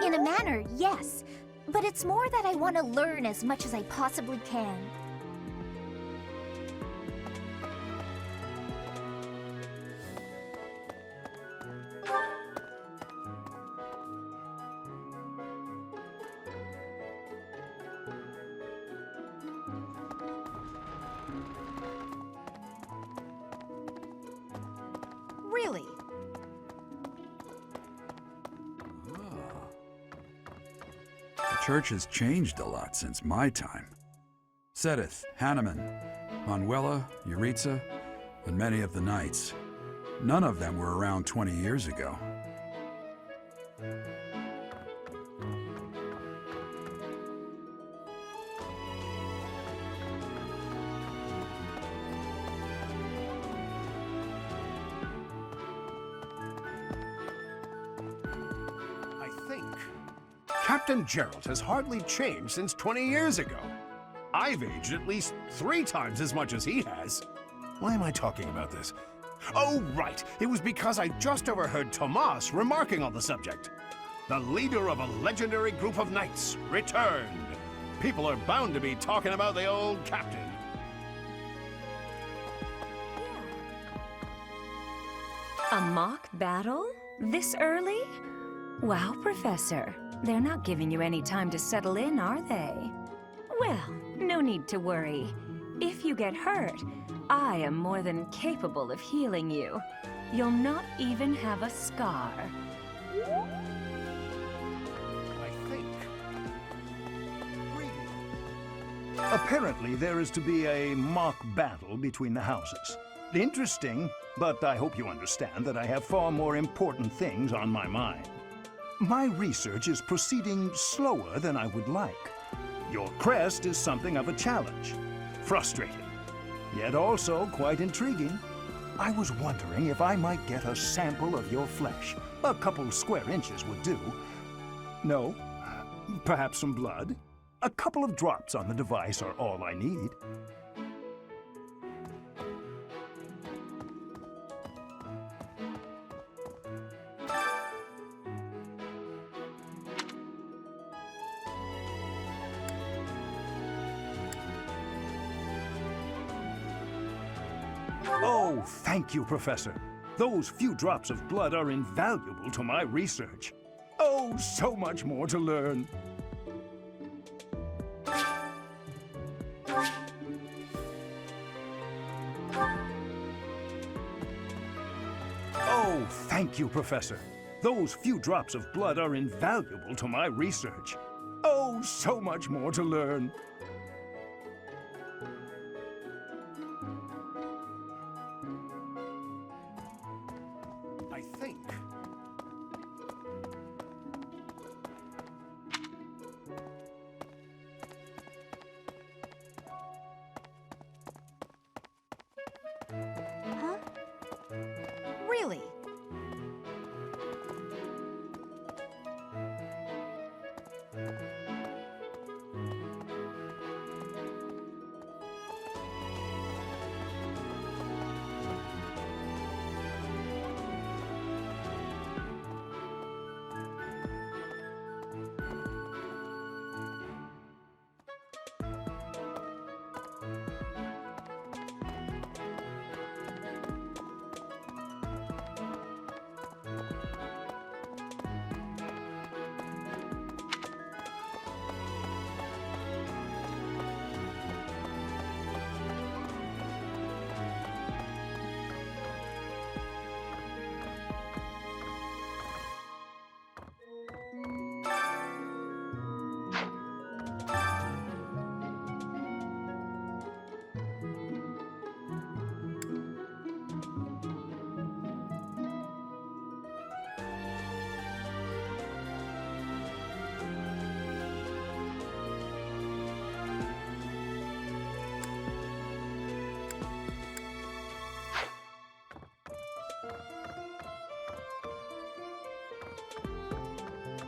In a manner, yes. But it's more that I want to learn as much as I possibly can. Really? The church has changed a lot since my time. Sedith, Hanneman, Manuela, Yuritsa, and many of the knights. None of them were around 20 years ago. Captain Gerald has hardly changed since 20 years ago. I've aged at least 3 times as much as he has. Why am I talking about this? Oh, right. It was because I just overheard Tomas remarking on the subject. The leader of a legendary group of knights returned. People are bound to be talking about the old captain. A mock battle? This early? Wow, Professor. They're not giving you any time to settle in, are they? Well, no need to worry. If you get hurt, I am more than capable of healing you. You'll not even have a scar. I think. Apparently, there is to be a mock battle between the houses. Interesting, but I hope you understand that I have far more important things on my mind. My research is proceeding slower than I would like. Your crest is something of a challenge. Frustrating, yet also quite intriguing. I was wondering if I might get a sample of your flesh. A couple square inches would do. No? Perhaps some blood? A couple of drops on the device are all I need. Oh, thank you, Professor. Those few drops of blood are invaluable to my research. Oh, so much more to learn. Oh, thank you, Professor. Those few drops of blood are invaluable to my research. Oh, so much more to learn. I think. Huh? Really?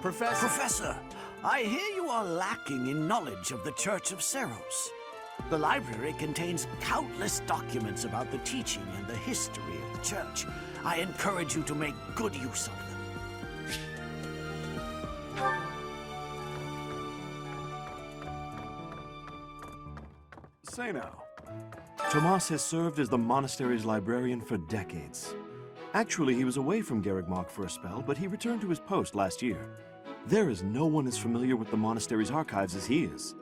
Professor, I hear you are lacking in knowledge of the Church of Seros. The library contains countless documents about the teaching and the history of the Church. I encourage you to make good use of them. Say now, Tomas has served as the monastery's librarian for decades. Actually, he was away from Garrigmark for a spell, but he returned to his post last year. There is no one as familiar with the monastery's archives as he is.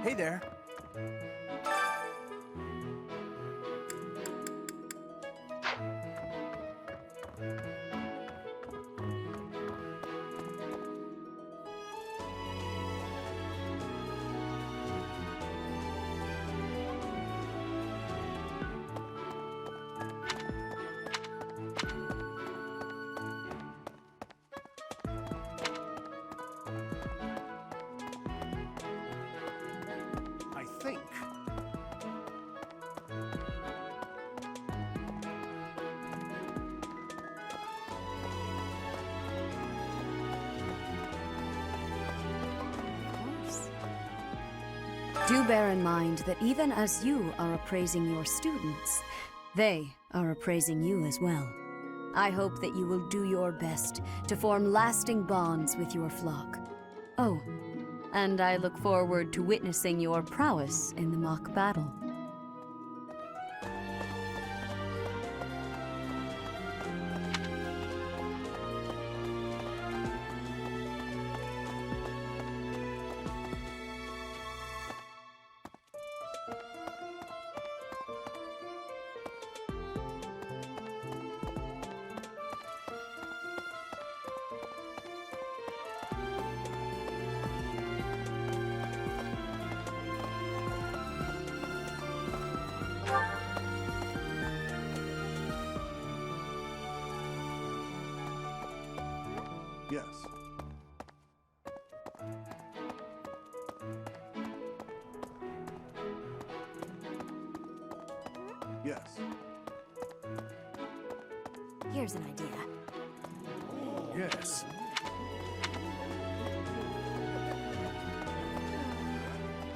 Hey there. I think. Do bear in mind that even as you are appraising your students, they are appraising you as well. I hope that you will do your best to form lasting bonds with your flock. Oh, and I look forward to witnessing your prowess in the mock battle. Yes. Yes. Here's an idea. Yes.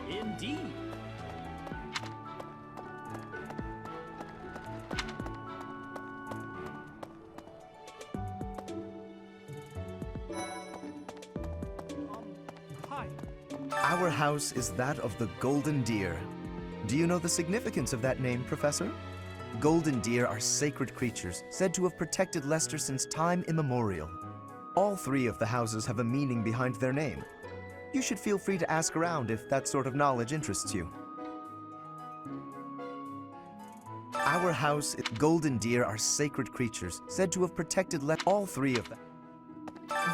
Indeed. Hi. Our house is that of the Golden Deer. Do you know the significance of that name, Professor? Golden deer are sacred creatures, said to have protected Leicester since time immemorial. All three of the houses have a meaning behind their name. You should feel free to ask around if that sort of knowledge interests you. Our house, golden deer are sacred creatures, said to have protected all three of them.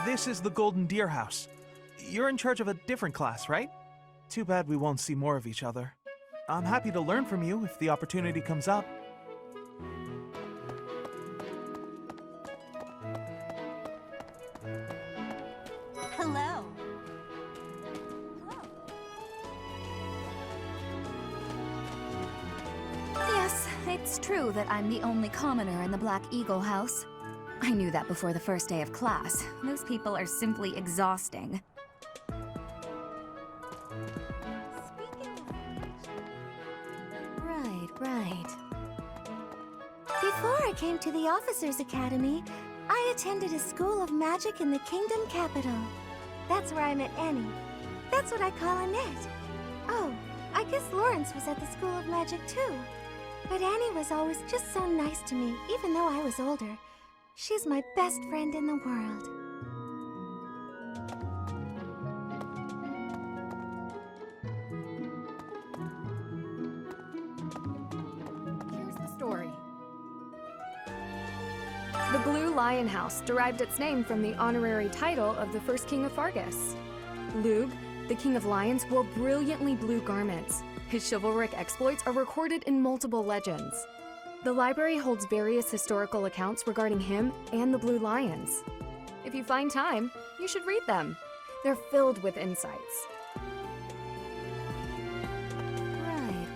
This is the Golden Deer House. You're in charge of a different class, right? Too bad we won't see more of each other. I'm happy to learn from you if the opportunity comes up. Hello. Yes, it's true that I'm the only commoner in the Black Eagle house. I knew that before the first day of class. Those people are simply exhausting. Right. Before I came to the Officers Academy, I attended a school of magic in the Kingdom Capital. That's where I met Annie. That's what I call Annette. Oh, I guess Lawrence was at the School of Magic too. But Annie was always just so nice to me, even though I was older. She's my best friend in the world. Here's the story. The Blue Lion House derived its name from the honorary title of the first king of Fargus. Lugh, the king of lions, wore brilliantly blue garments. His chivalric exploits are recorded in multiple legends. The library holds various historical accounts regarding him and the Blue Lions. If you find time, you should read them. They're filled with insights. Right.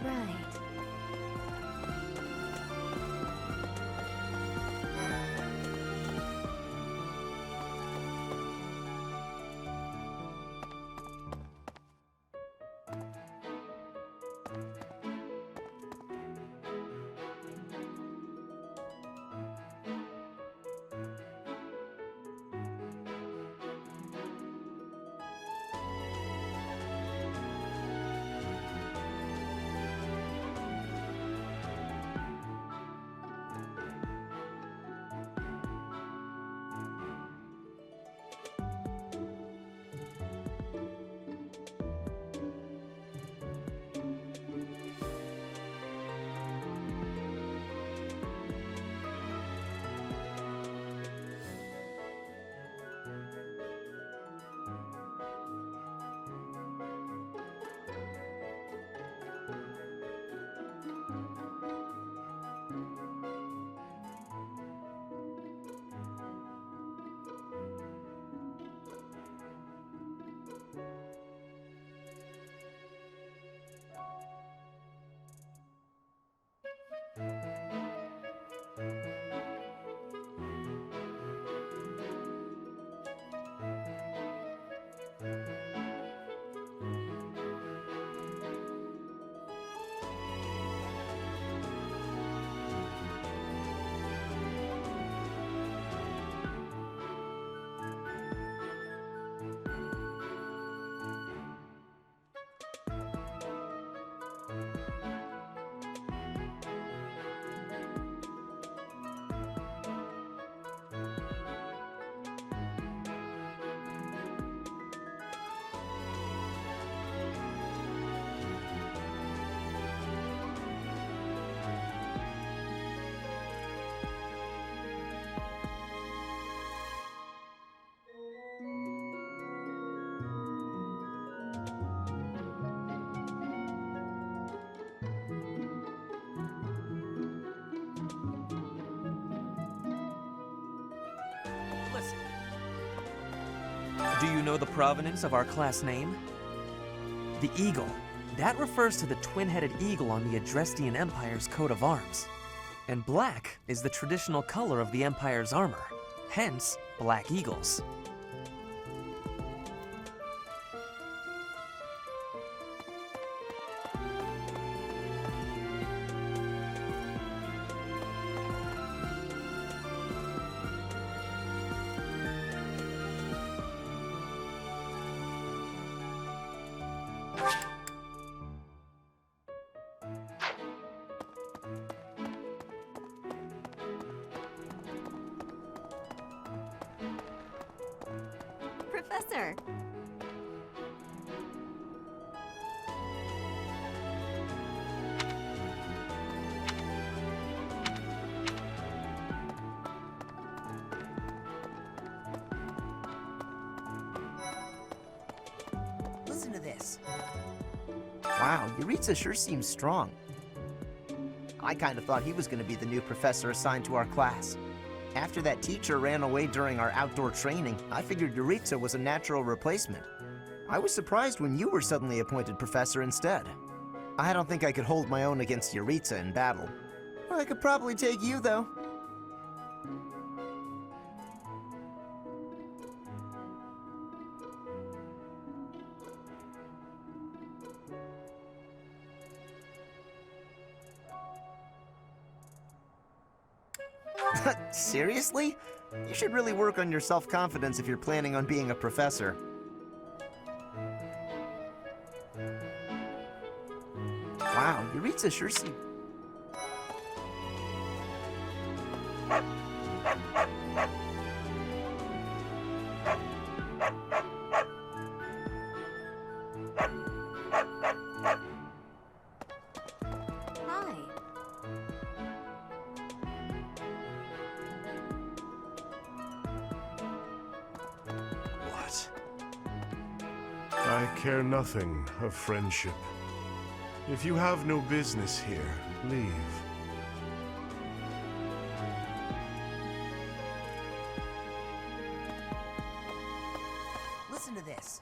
Do you know the provenance of our class name? The eagle. That refers to the twin-headed eagle on the Adrestian Empire's coat of arms. And black is the traditional color of the Empire's armor, hence black eagles. Professor! Listen to this. Wow, Yuritsa sure seems strong. I kind of thought he was going to be the new professor assigned to our class. After that teacher ran away during our outdoor training, I figured Yuritsa was a natural replacement. I was surprised when you were suddenly appointed professor instead. I don't think I could hold my own against Yuritsa in battle. I could probably take you, though. Seriously? You should really work on your self-confidence if you're planning on being a professor. Wow, Yuritsa sure seems... I care nothing of friendship. If you have no business here, leave. Listen to this.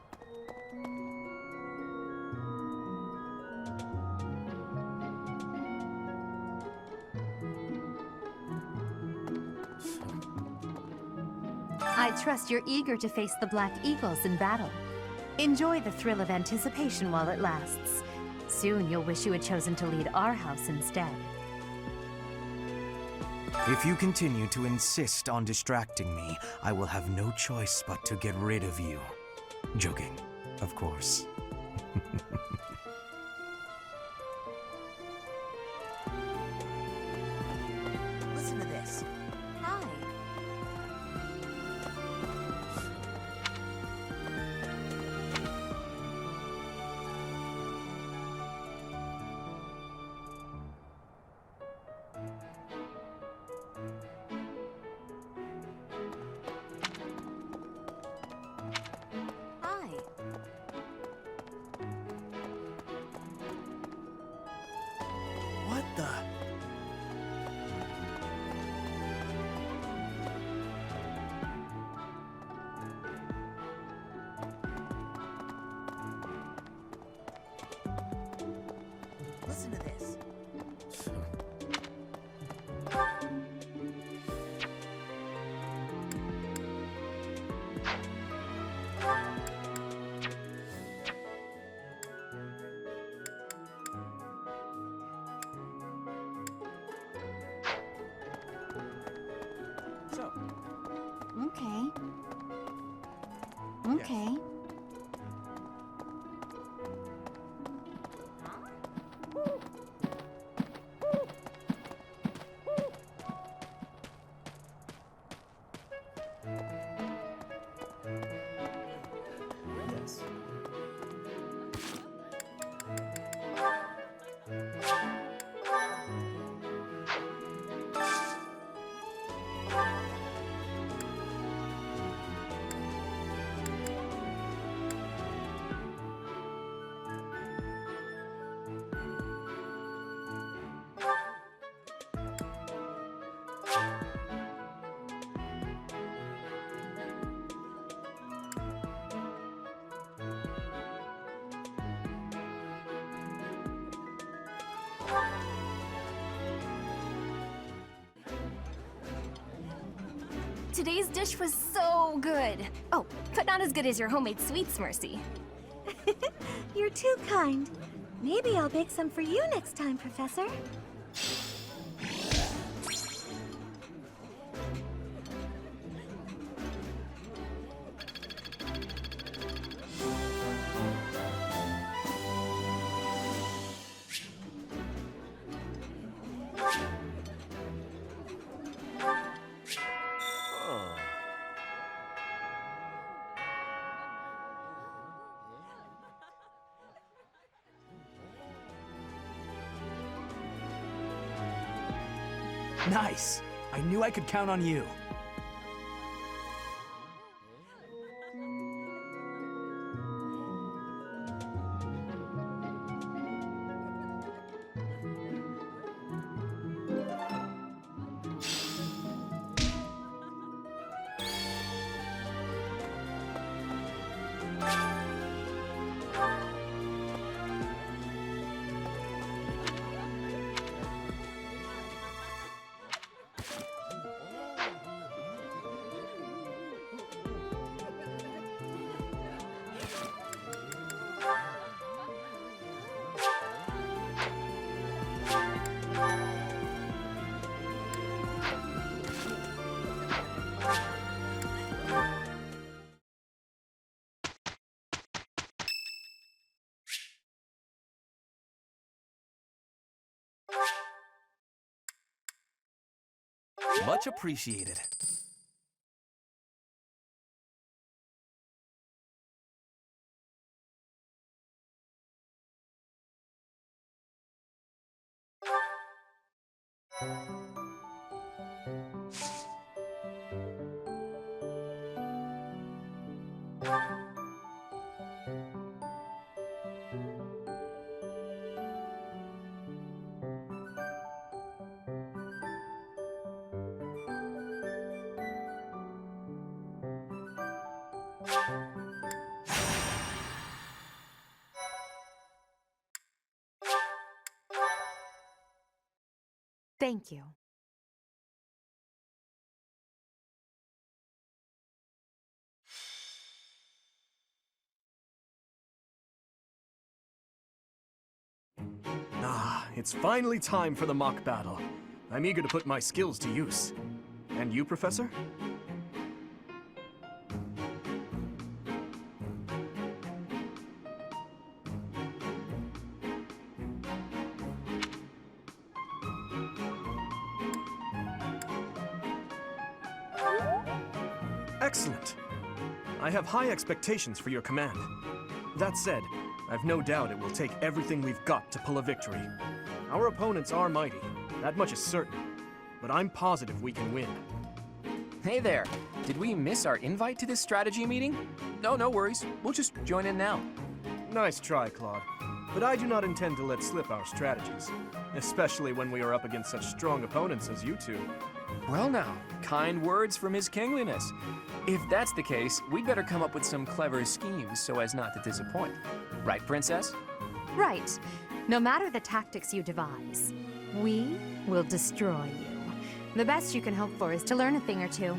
I trust you're eager to face the Black Eagles in battle. Enjoy the thrill of anticipation while it lasts. Soon you'll wish you had chosen to lead our house instead. If you continue to insist on distracting me, I will have no choice but to get rid of you. Joking, of course. Listen to this. Hi. Hi. What the? Listen to this. Okay. Okay. Yes. Today's dish was so good. Oh, but not as good as your homemade sweets, Mercy. You're too kind. Maybe I'll bake some for you next time, Professor. Nice! I knew I could count on you. Much appreciated. Thank you. Ah, it's finally time for the mock battle. I'm eager to put my skills to use. And you, Professor? Excellent. I have high expectations for your command. That said, I've no doubt it will take everything we've got to pull a victory. Our opponents are mighty, that much is certain. But I'm positive we can win. Hey there, did we miss our invite to this strategy meeting? No, no worries. We'll just join in now. Nice try, Claude. But I do not intend to let slip our strategies, especially when we are up against such strong opponents as you two. Well now, kind words from His Kingliness. If that's the case, we'd better come up with some clever schemes so as not to disappoint. Right, Princess? Right. No matter the tactics you devise, we will destroy you. The best you can hope for is to learn a thing or two.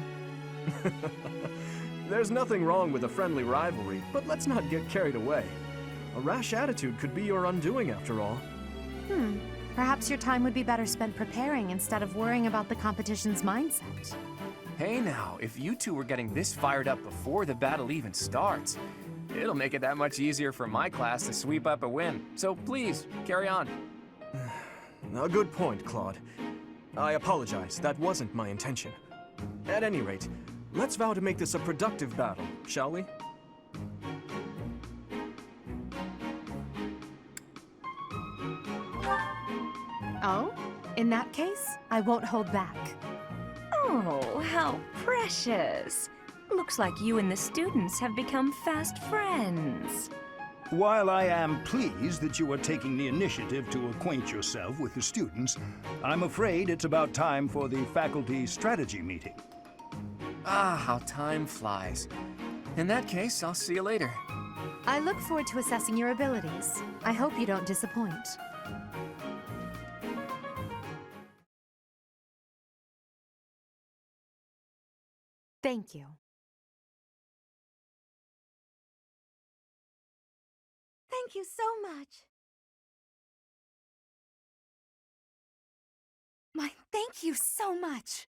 There's nothing wrong with a friendly rivalry, but let's not get carried away. A rash attitude could be your undoing after all. Perhaps your time would be better spent preparing instead of worrying about the competition's mindset. Hey now, if you two were getting this fired up before the battle even starts, it'll make it that much easier for my class to sweep up a win. So please, carry on. A good point, Claude. I apologize, that wasn't my intention. At any rate, let's vow to make this a productive battle, shall we? Oh? In that case, I won't hold back. Oh, how precious. Looks like you and the students have become fast friends. While I am pleased that you are taking the initiative to acquaint yourself with the students, I'm afraid it's about time for the faculty strategy meeting. Ah, how time flies. In that case, I'll see you later. I look forward to assessing your abilities. I hope you don't disappoint. Thank you. Thank you so much. Thank you so much.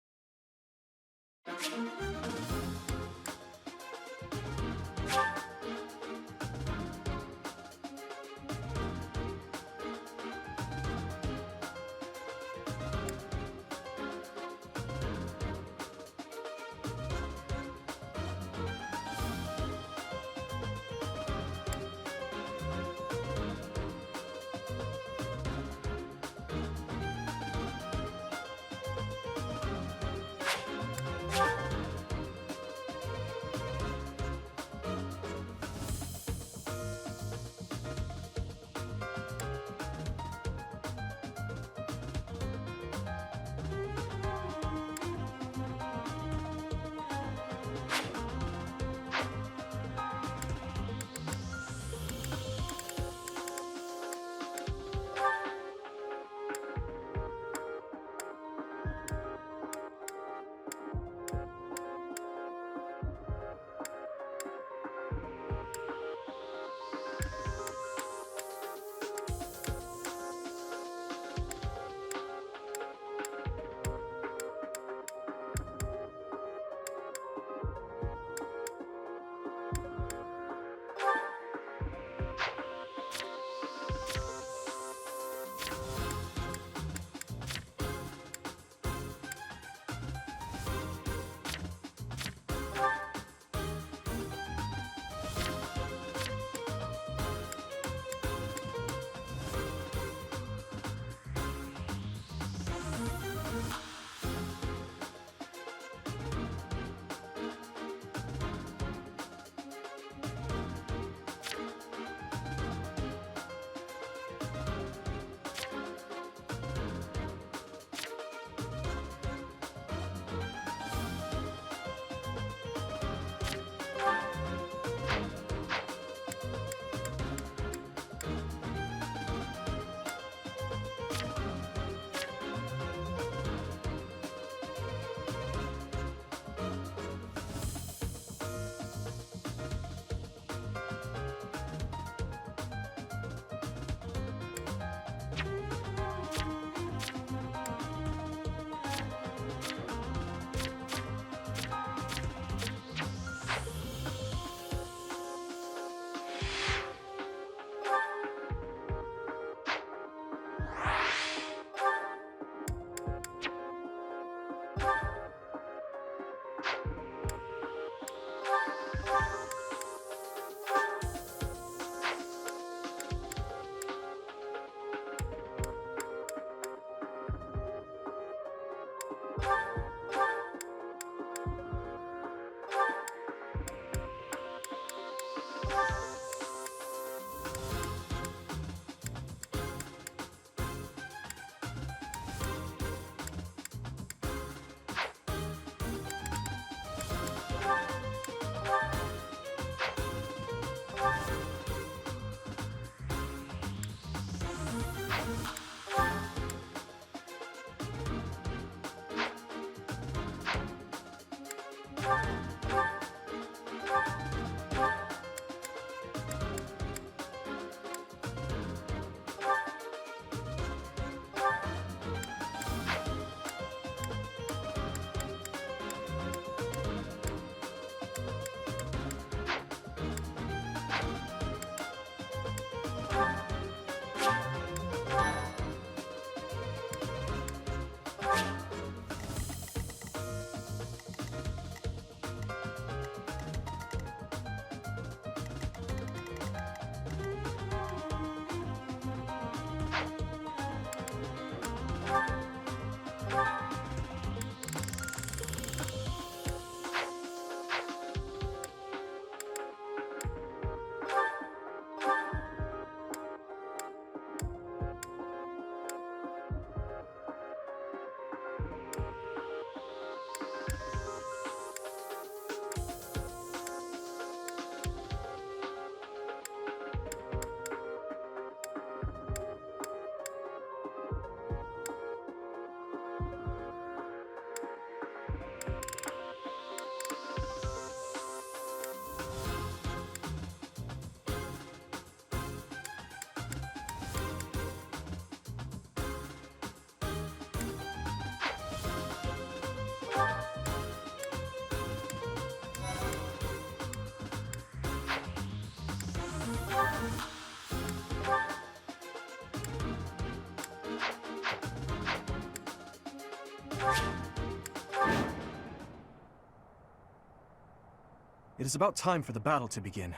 It is about time for the battle to begin.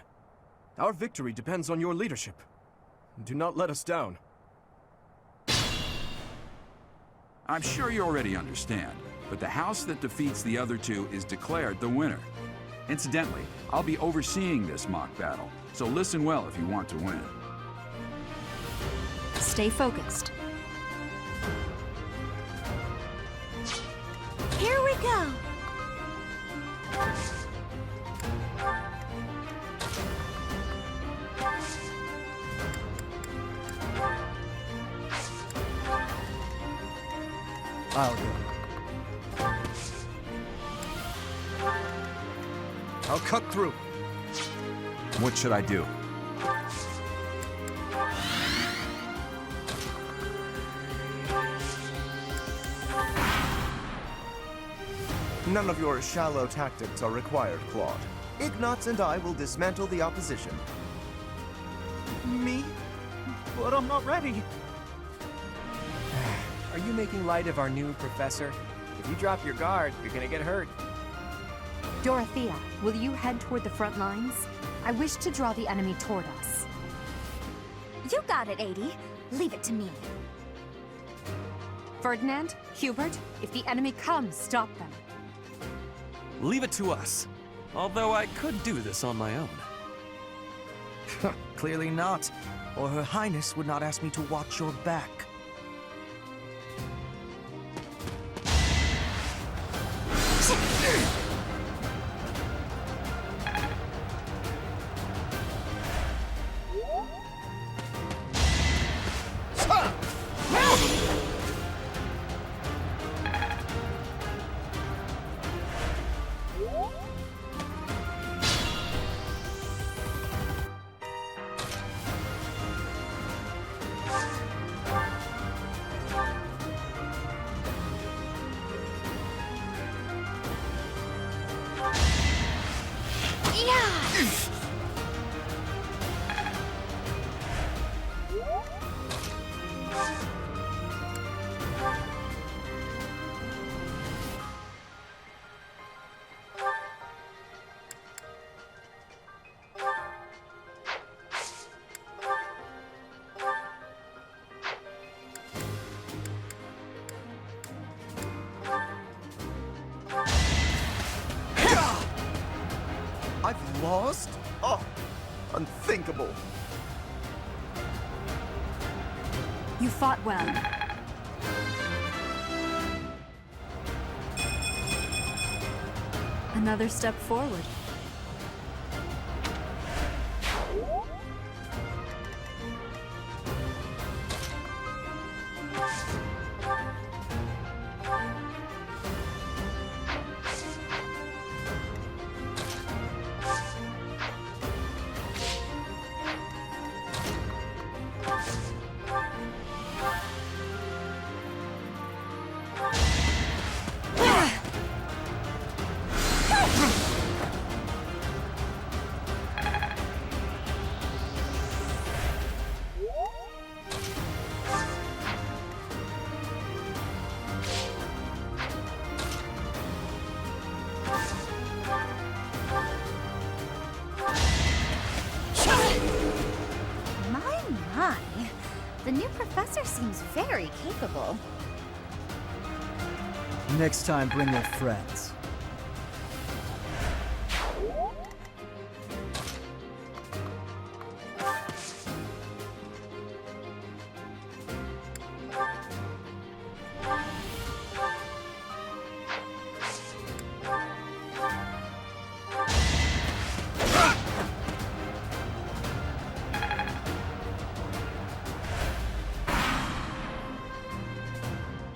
Our victory depends on your leadership. Do not let us down. I'm sure you already understand, but the house that defeats the other two is declared the winner. Incidentally, I'll be overseeing this mock battle, so listen well if you want to win. Stay focused. Here we go! I'll go. I'll cut through. What should I do? None of your shallow tactics are required, Claude. Ignatz and I will dismantle the opposition. Me? But I'm not ready. Are you making light of our new professor? If you drop your guard, you're gonna get hurt. Dorothea, will you head toward the front lines? I wish to draw the enemy toward us. You got it, 80. Leave it to me. Ferdinand, Hubert, if the enemy comes, stop them. Leave it to us. Although I could do this on my own. Clearly not, or Her Highness would not ask me to watch your back. I've lost? Oh, unthinkable. You fought well. Another step forward. My. The new professor seems very capable. Next time, bring your friends.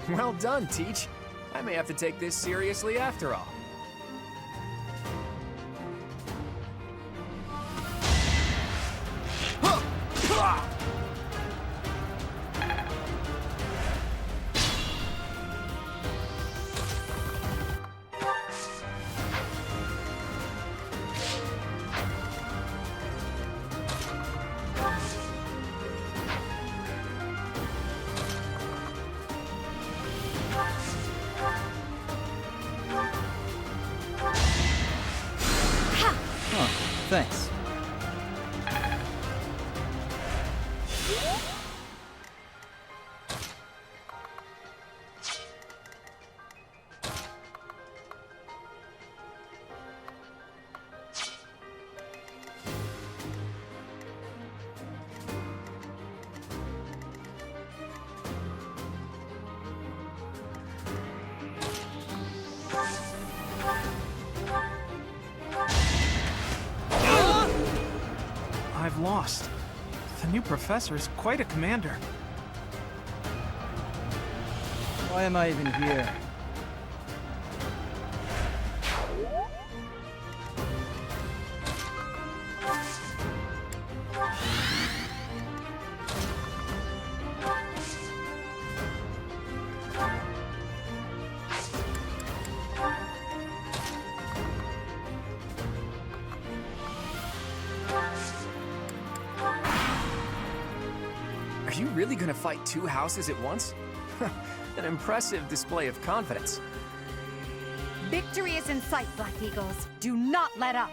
Well done, Teach. I may have to take this seriously after all. Thanks. I've lost. The new professor is quite a commander. Why am I even here? Are you really gonna fight two houses at once? An impressive display of confidence. Victory is in sight, Black Eagles. Do not let up.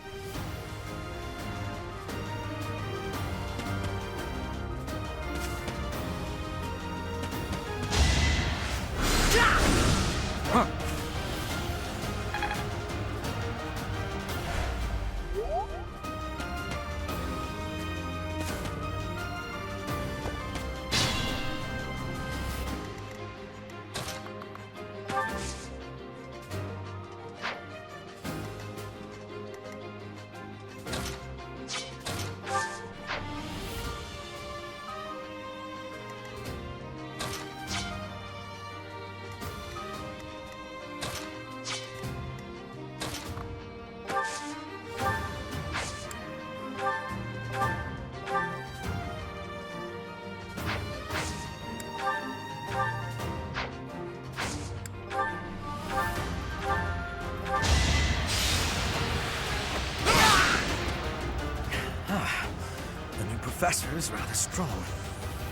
The new professor is rather strong.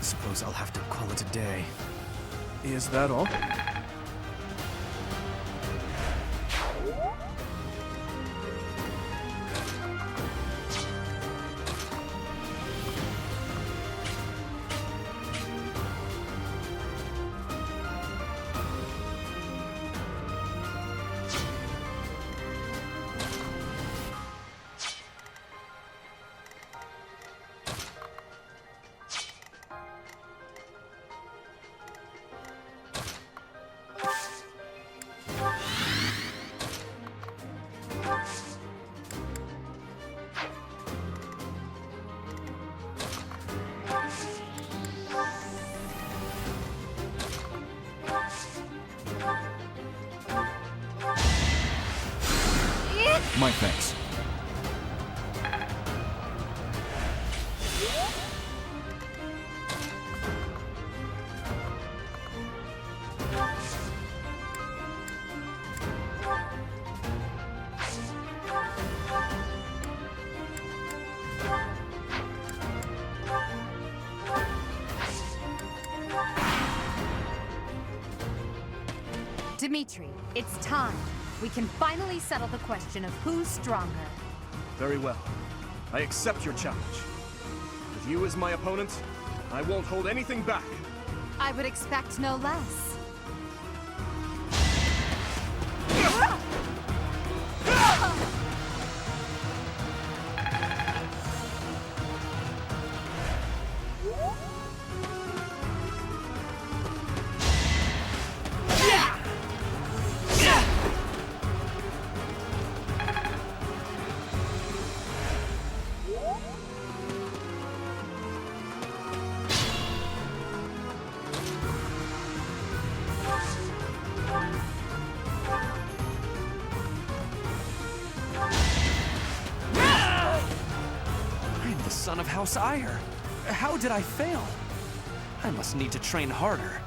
Suppose I'll have to call it a day. Is that all? My thanks. Dimitri, it's time. We can finally settle the question of who's stronger. Very well. I accept your challenge. With you as my opponent, I won't hold anything back. I would expect no less. Son of House Ire. How did I fail? I must need to train harder.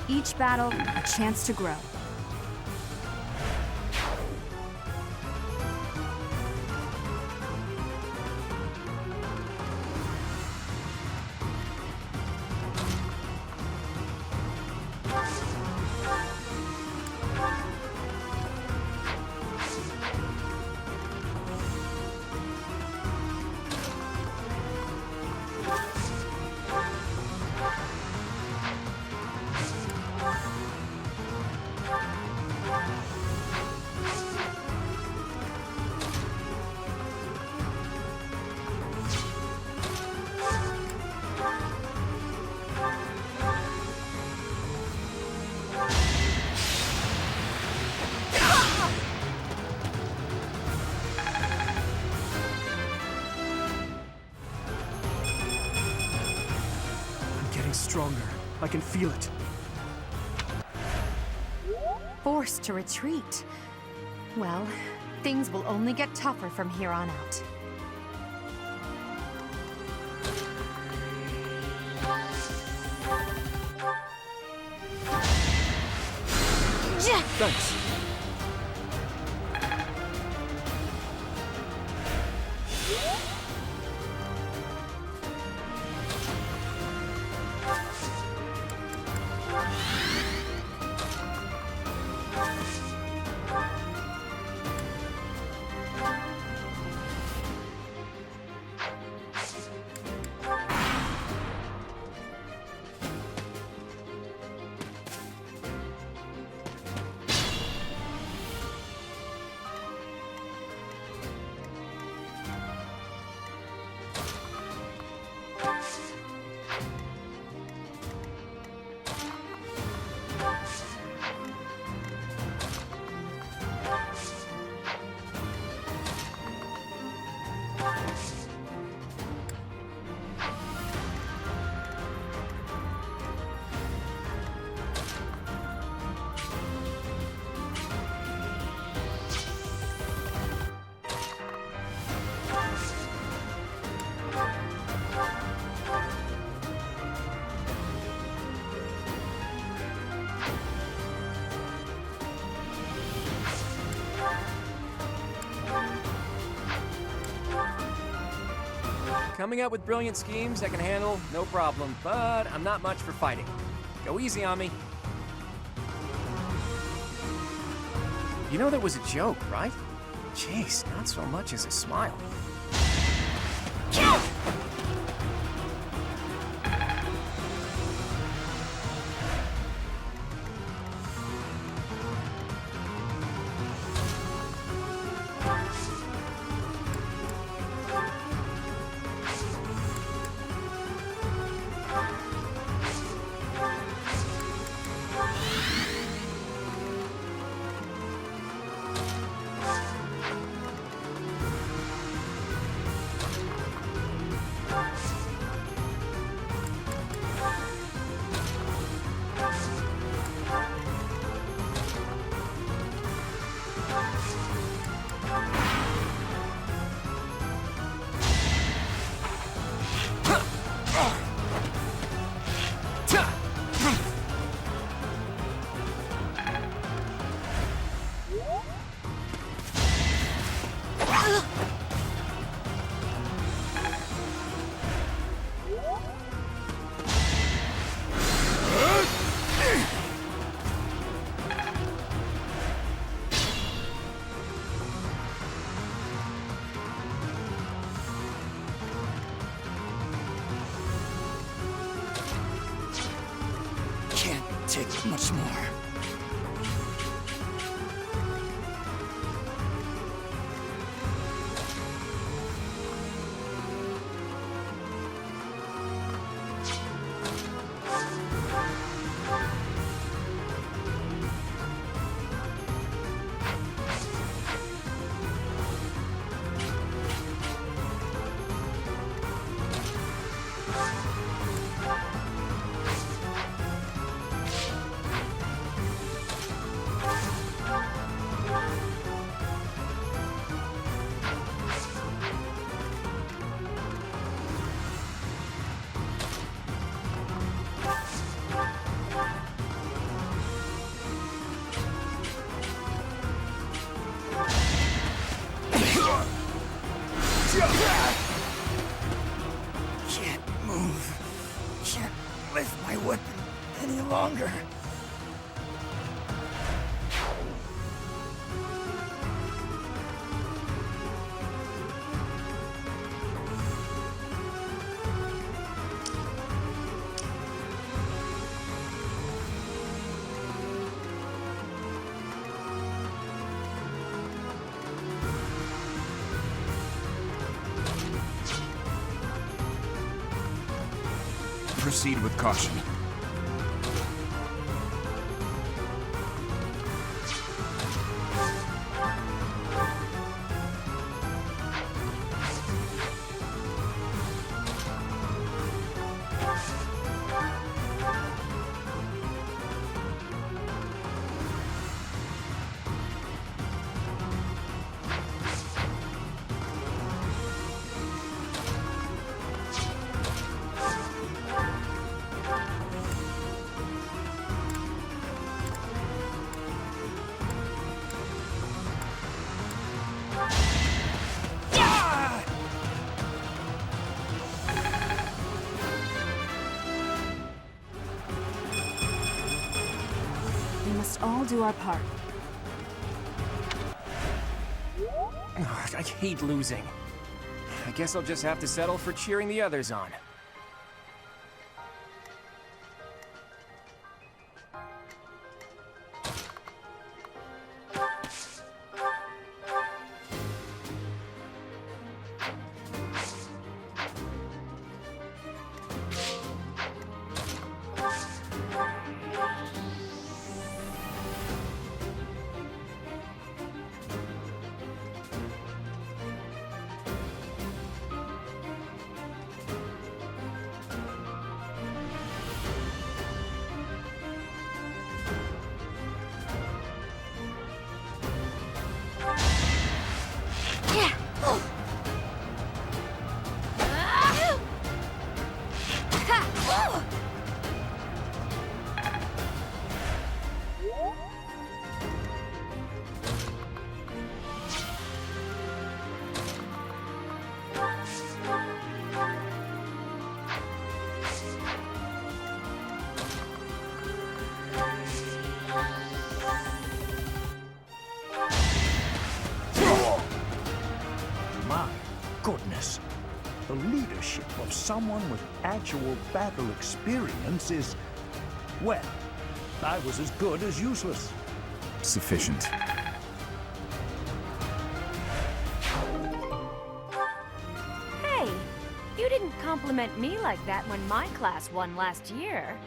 Each battle, a chance to grow. can feel it. Forced to retreat. Well, things will only get tougher from here on out. Thanks. Coming up with brilliant schemes I can handle, no problem, but I'm not much for fighting. Go easy on me. You know that was a joke, right? Jeez, not so much as a smile. Take much more. Can't move. Can't lift my weapon any longer. Proceed with caution. must all do our part. Ugh, I hate losing. I guess I'll just have to settle for cheering the others on. My goodness. The leadership of someone with actual battle experience is, well, I was as good as useless. Sufficient. Hey, you didn't compliment me like that when my class won last year.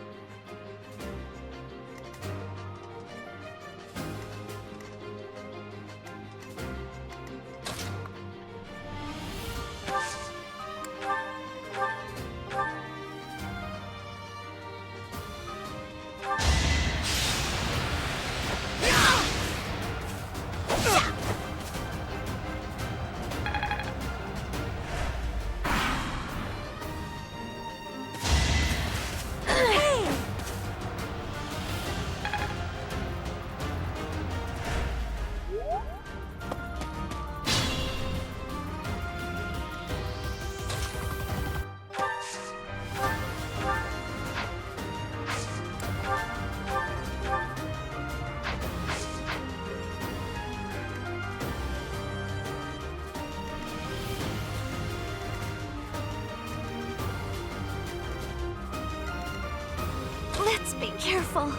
Let's be careful.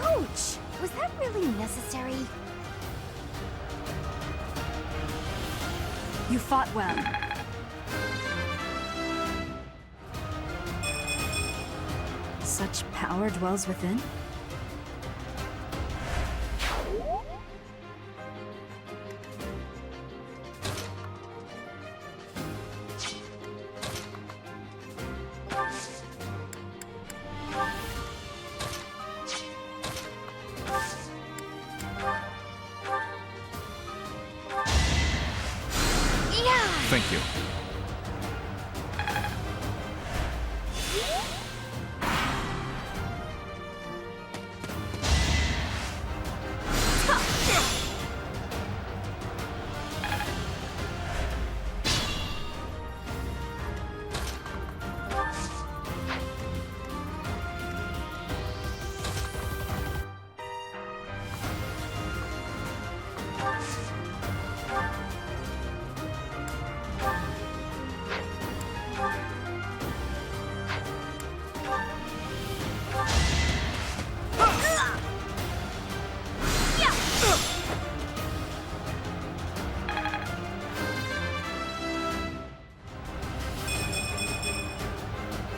Ouch! Was that really necessary? You fought well. Such power dwells within? Thank you.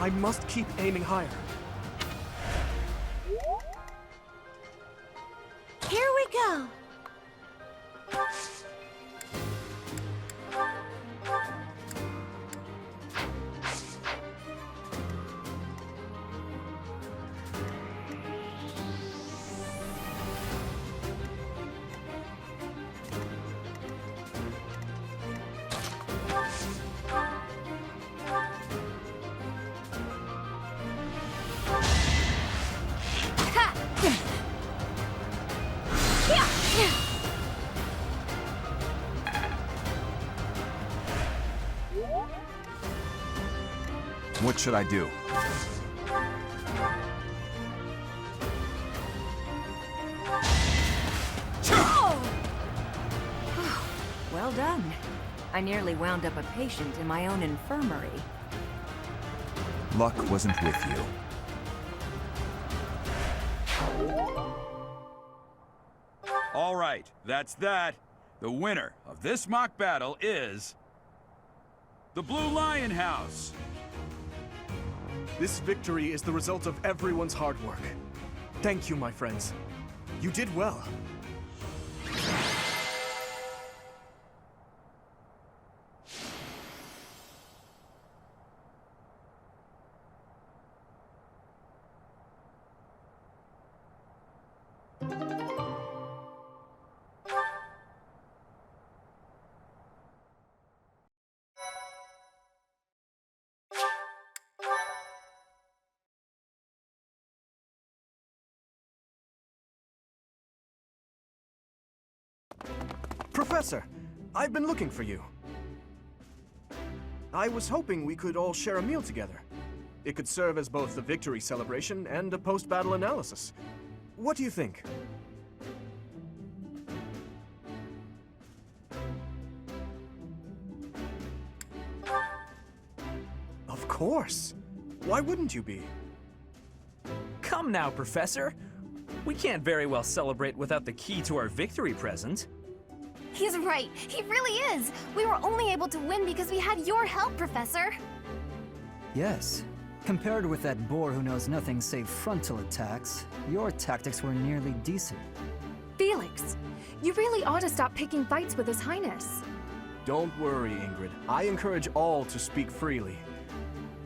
I must keep aiming higher. Here we go. What should I do? Well done. I nearly wound up a patient in my own infirmary. Luck wasn't with you. All right, that's that. The winner of this mock battle is... the Blue Lion House! This victory is the result of everyone's hard work. Thank you, my friends. You did well. Professor, I've been looking for you. I was hoping we could all share a meal together. It could serve as both the victory celebration and a post-battle analysis. What do you think? Of course. Why wouldn't you be? Come now, Professor. We can't very well celebrate without the key to our victory present. He's right. He really is. We were only able to win because we had your help, Professor. Yes. Compared with that boar who knows nothing save frontal attacks, your tactics were nearly decent. Felix, you really ought to stop picking fights with His Highness. Don't worry, Ingrid. I encourage all to speak freely.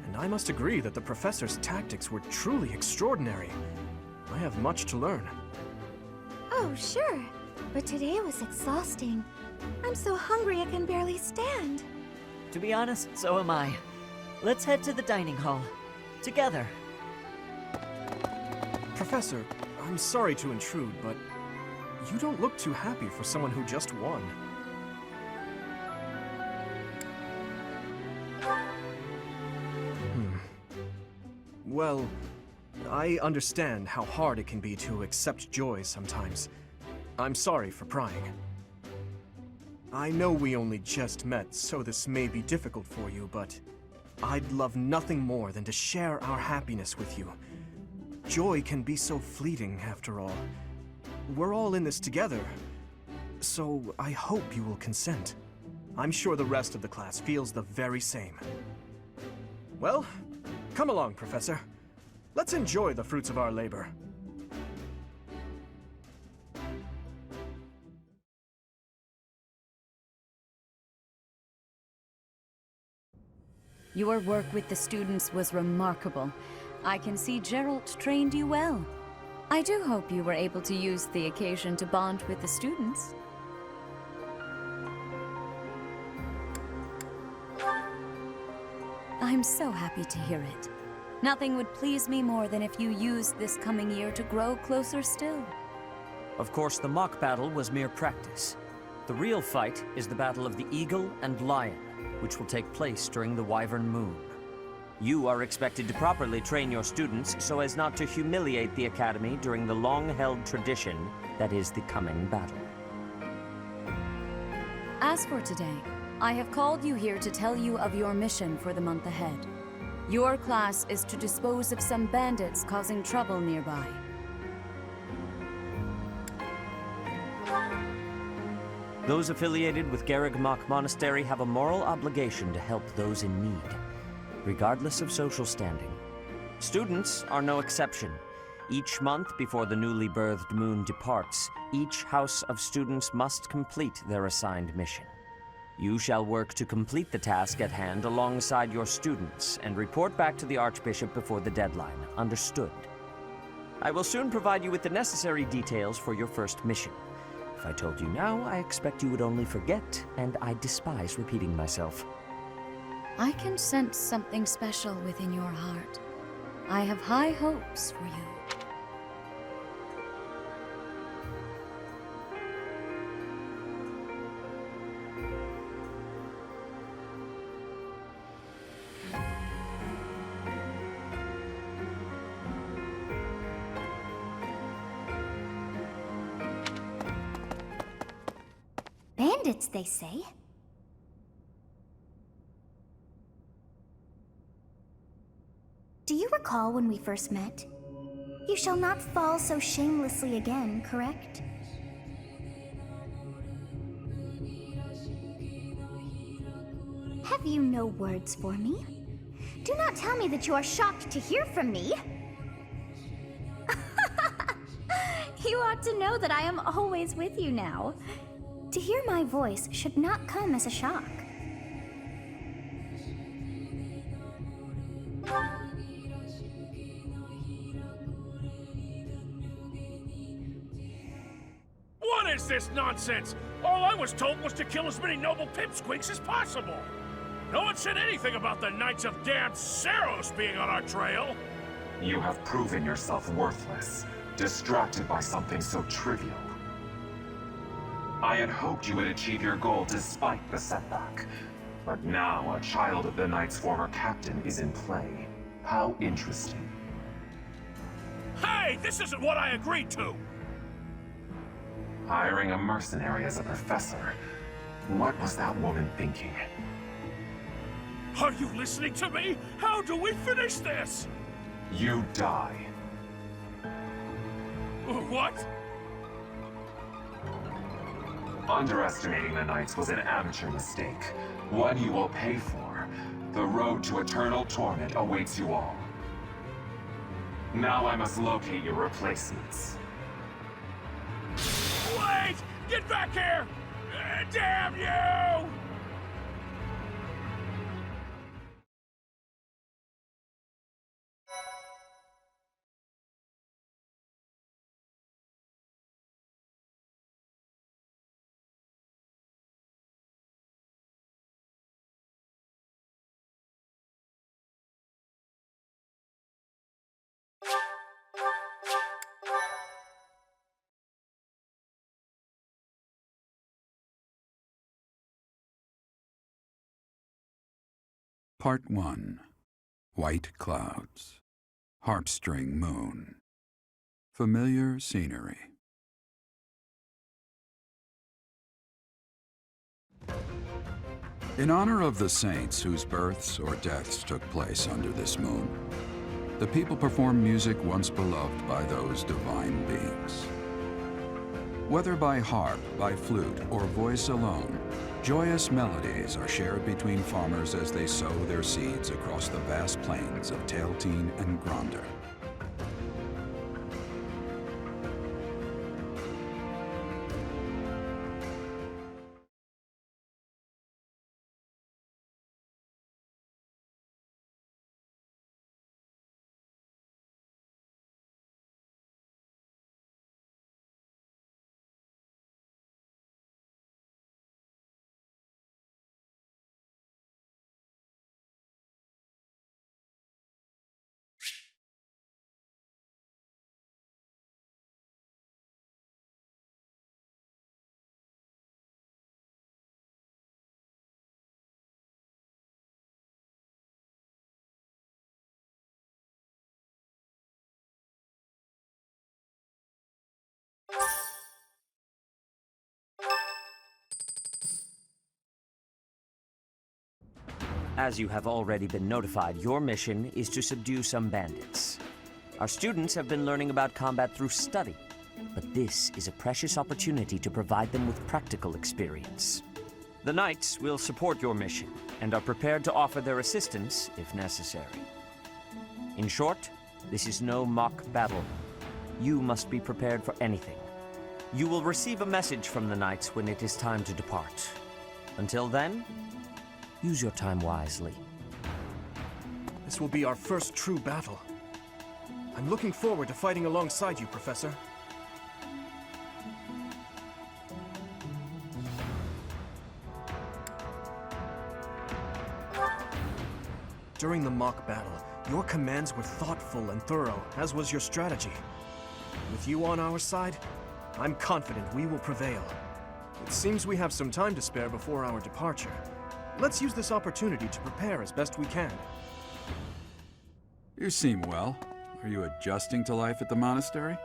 And I must agree that the Professor's tactics were truly extraordinary. I have much to learn. Oh, sure. But today was exhausting. I'm so hungry I can barely stand. To be honest, so am I. Let's head to the dining hall. Together. Professor, I'm sorry to intrude, but you don't look too happy for someone who just won. Well, I understand how hard it can be to accept joy sometimes. I'm sorry for prying. I know we only just met, so this may be difficult for you, but I'd love nothing more than to share our happiness with you. Joy can be so fleeting, after all. We're all in this together, so I hope you will consent. I'm sure the rest of the class feels the very same. Well, come along, Professor. Let's enjoy the fruits of our labor. Your work with the students was remarkable. I can see Geralt trained you well. I do hope you were able to use the occasion to bond with the students. I'm so happy to hear it. Nothing would please me more than if you used this coming year to grow closer still. Of course, the mock battle was mere practice. The real fight is the battle of the Eagle and Lion, which will take place during the Wyvern Moon. You are expected to properly train your students so as not to humiliate the Academy during the long-held tradition that is the coming battle. As for today, I have called you here to tell you of your mission for the month ahead. Your class is to dispose of some bandits causing trouble nearby. Those affiliated with Garreg Mach Monastery have a moral obligation to help those in need. regardless of social standing. Students are no exception. Each month before the newly birthed moon departs, each house of students must complete their assigned mission. You shall work to complete the task at hand alongside your students and report back to the Archbishop before the deadline. Understood? I will soon provide you with the necessary details for your first mission. If I told you now, I expect you would only forget, and I despise repeating myself. I can sense something special within your heart. I have high hopes for you. Bandits, they say. Do you recall when we first met? You shall not fall so shamelessly again, correct? Have you no words for me? Do not tell me that you are shocked to hear from me. You ought to know that I am always with you now. To hear my voice should not come as a shock. What is this nonsense? All I was told was to kill as many noble pipsqueaks as possible. No one said anything about the Knights of Damned Saros being on our trail. You have proven yourself worthless, distracted by something so trivial. I had hoped you would achieve your goal despite the setback. But now a child of the Knight's former captain is in play. How interesting. Hey, this isn't what I agreed to! Hiring a mercenary as a professor. What was that woman thinking? Are you listening to me? How do we finish this? You die. What? Underestimating the Knights was an amateur mistake. One you will pay for. The road to eternal torment awaits you all. Now I must locate your replacements. Wait! Get back here! Damn you! Part 1. White Clouds. Harpstring Moon. Familiar scenery. In honor of the saints whose births or deaths took place under this moon, the people perform music once beloved by those divine beings. Whether by harp, by flute, or voice alone, joyous melodies are shared between farmers as they sow their seeds across the vast plains of Tailteen and Gronder. As you have already been notified, your mission is to subdue some bandits. Our students have been learning about combat through study, but this is a precious opportunity to provide them with practical experience. The Knights will support your mission, and are prepared to offer their assistance if necessary. In short, this is no mock battle. You must be prepared for anything. You will receive a message from the knights when it is time to depart. Until then, use your time wisely. This will be our first true battle. I'm looking forward to fighting alongside you, Professor. During the mock battle, your commands were thoughtful and thorough, as was your strategy. With you on our side, I'm confident we will prevail. It seems we have some time to spare before our departure. Let's use this opportunity to prepare as best we can. You seem well. Are you adjusting to life at the monastery?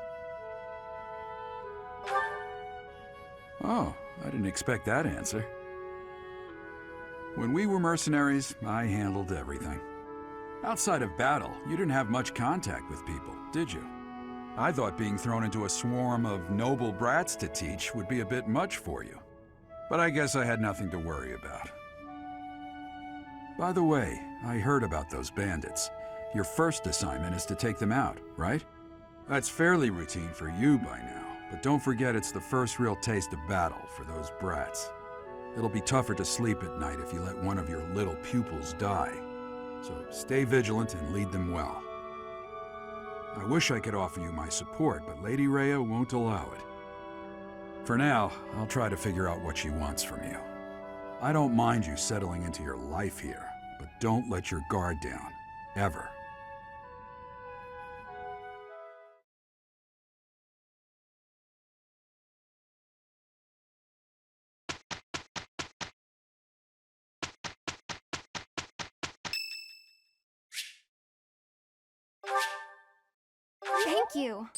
Oh, I didn't expect that answer. When we were mercenaries, I handled everything. Outside of battle, you didn't have much contact with people, did you? I thought being thrown into a swarm of noble brats to teach would be a bit much for you. But I guess I had nothing to worry about. By the way, I heard about those bandits. Your first assignment is to take them out, right? That's fairly routine for you by now, but don't forget it's the first real taste of battle for those brats. It'll be tougher to sleep at night if you let one of your little pupils die. So stay vigilant and lead them well. I wish I could offer you my support, but Lady Rhea won't allow it. For now, I'll try to figure out what she wants from you. I don't mind you settling into your life here, but don't let your guard down, ever. Thank you.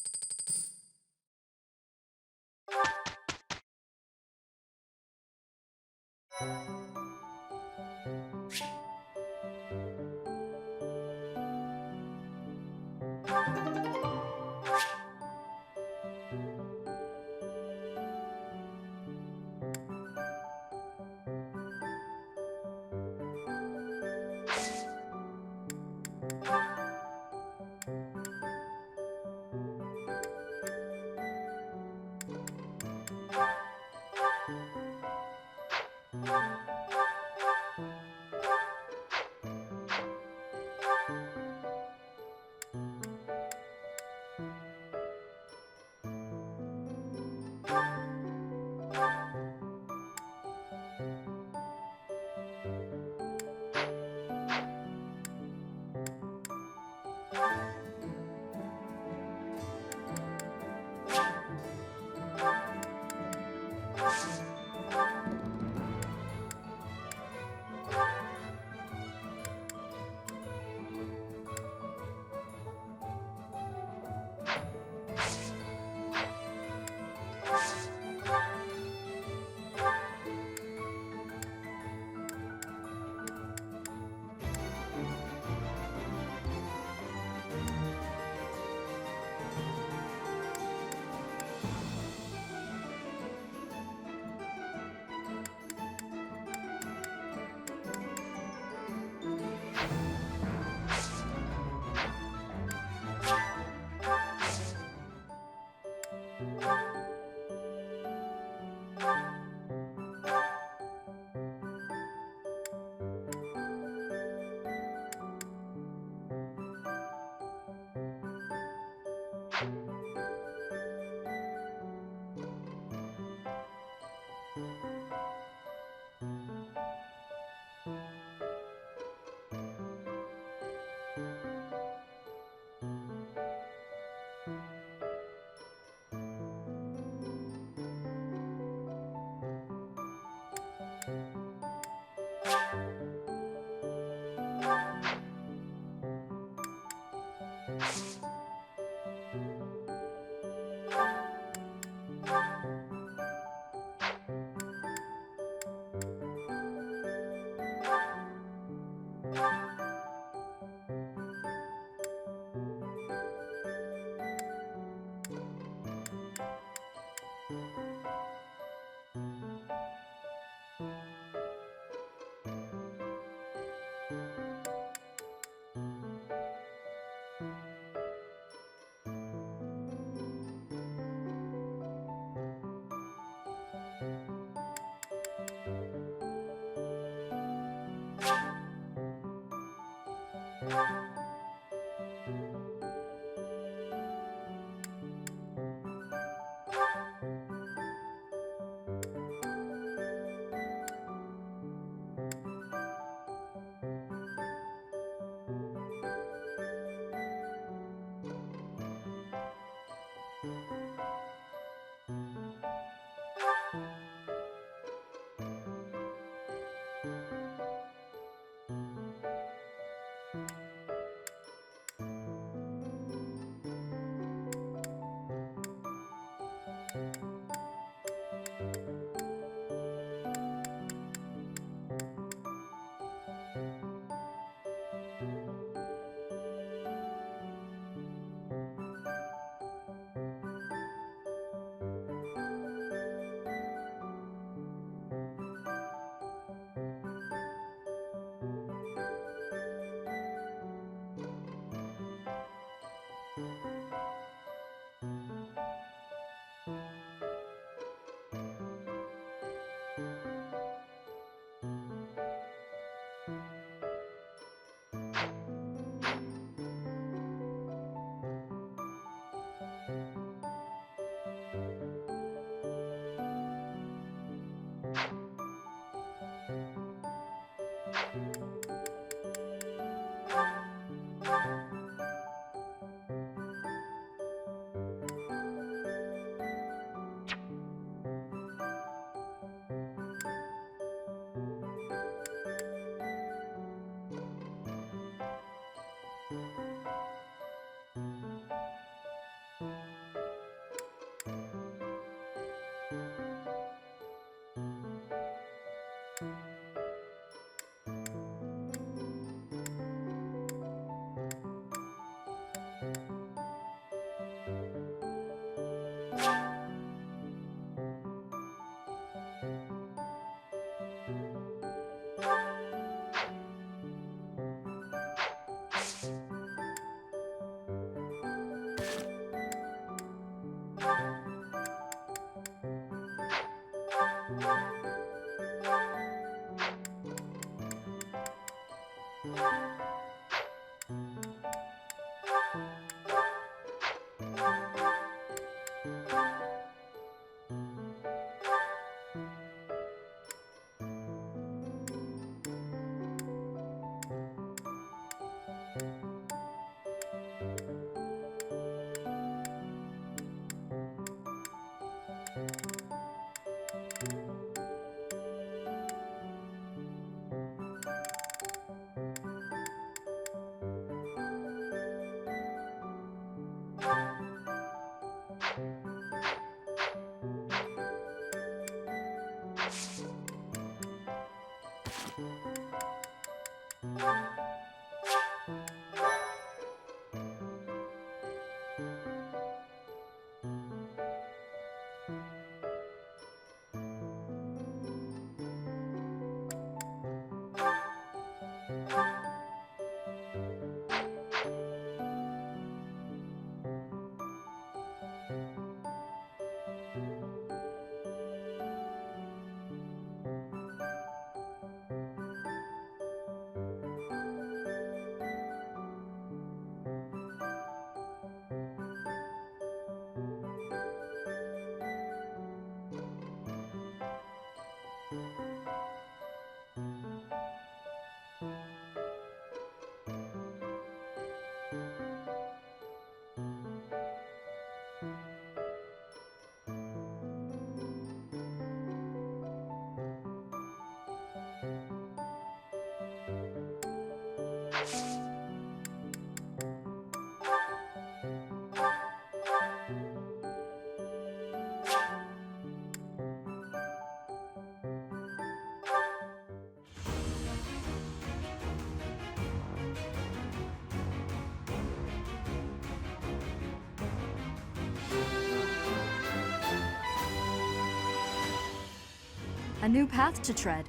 A new path to tread.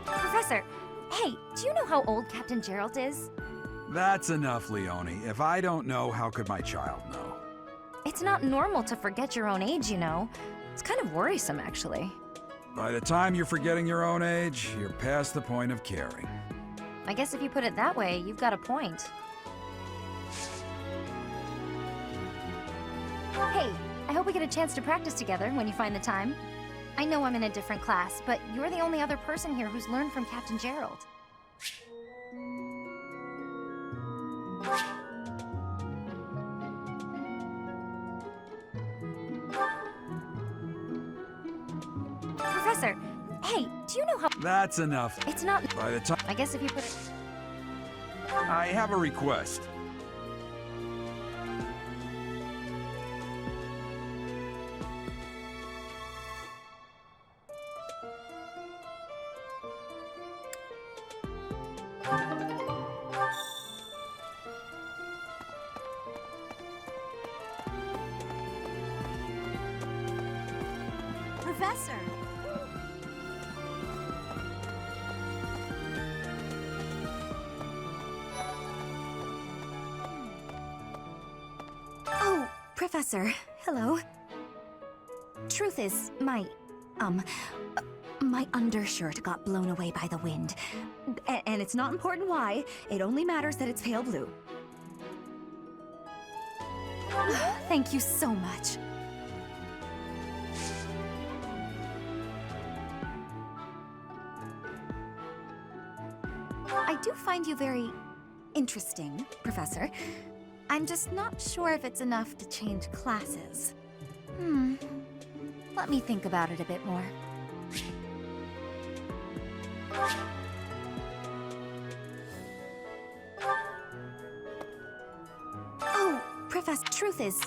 Professor, hey, do you know how old Captain Gerald is? That's enough, Leone. If I don't know, how could my child know? It's not normal to forget your own age, you know. It's kind of worrisome, actually. By the time you're forgetting your own age, you're past the point of caring. I guess if you put it that way, you've got a point. Hey, I hope we get a chance to practice together when you find the time. I know I'm in a different class, but you're the only other person here who's learned from Captain Gerald. Professor, hey, do you know how— That's enough. It's not— By the time— I guess if you put it— I have a request. Professor! Oh, Professor, hello. Truth is, my undershirt got blown away by the wind. And it's not important why, it only matters that it's pale blue. Thank you so much. I do find you very interesting, Professor. I'm just not sure if it's enough to change classes. Let me think about it a bit more. Oh, Professor, truth is—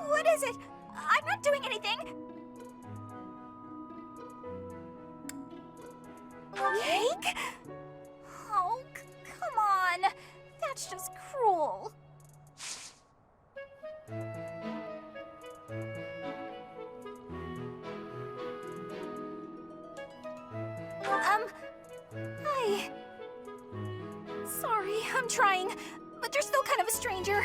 What is it? I'm not doing anything! Cake? Oh, come on. That's just cruel. Hi. Sorry, I'm trying, but you're still kind of a stranger.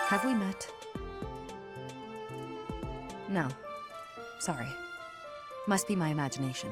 Have we met? No. Sorry. Must be my imagination.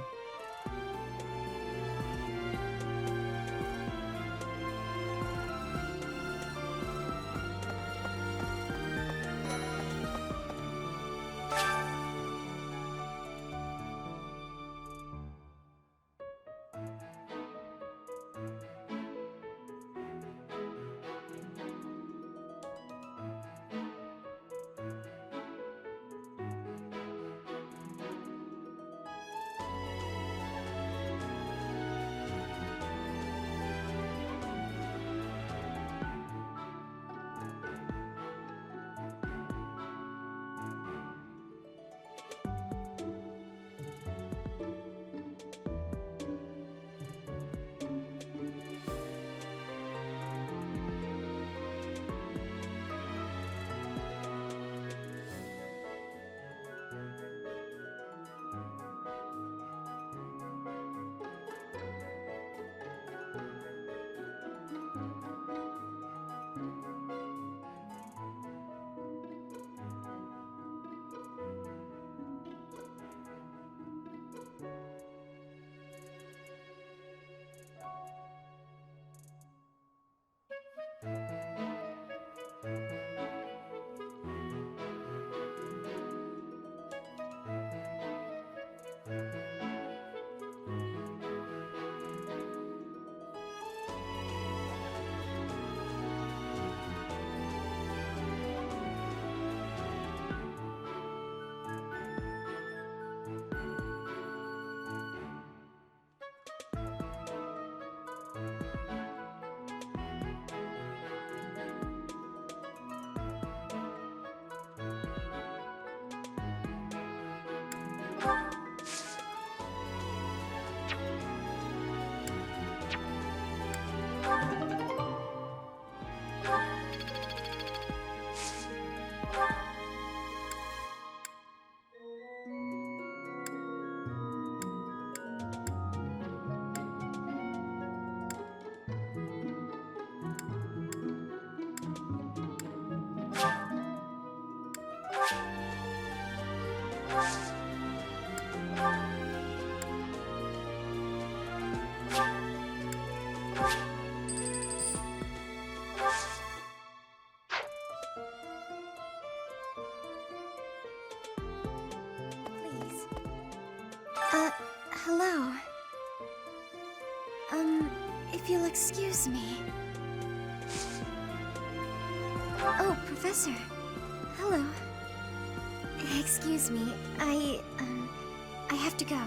Hello. If you'll excuse me. Oh, Professor. Hello. Excuse me, I have to go.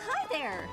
Hi there!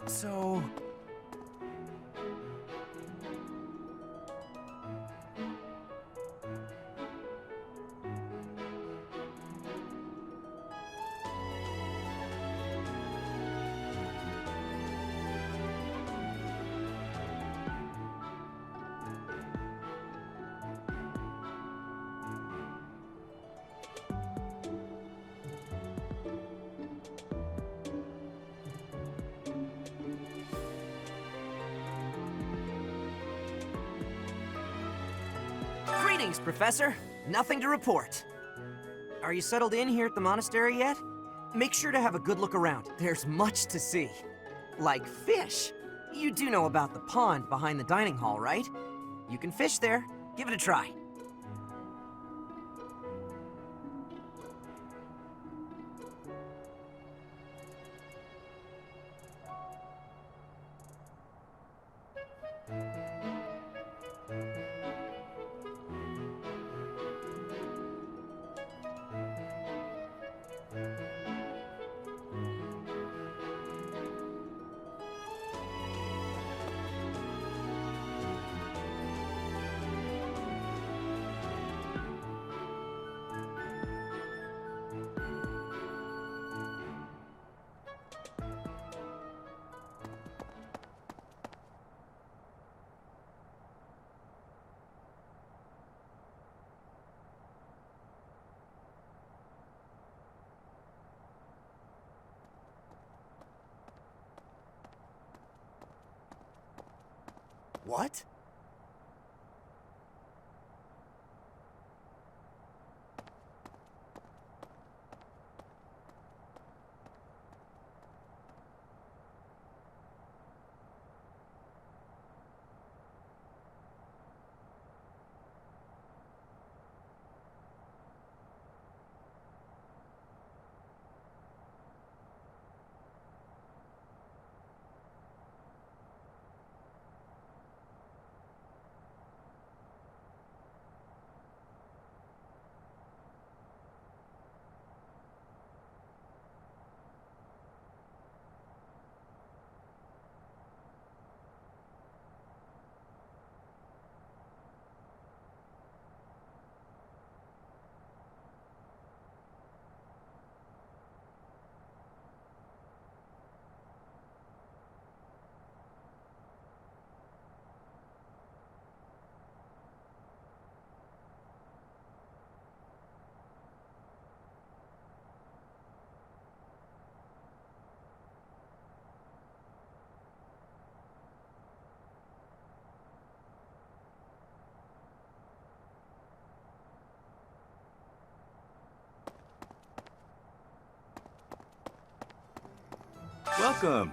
So... Greetings, Professor. Nothing to report. Are you settled in here at the monastery yet? Make sure to have a good look around. There's much to see. Like fish. You do know about the pond behind the dining hall, right? You can fish there. Give it a try. What? Welcome.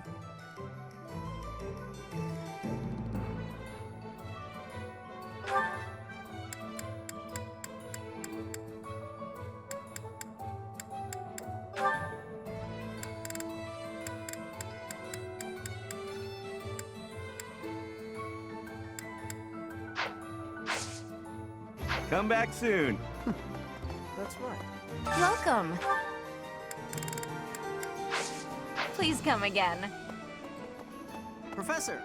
Come back soon. That's right. Welcome. Please come again. Professor,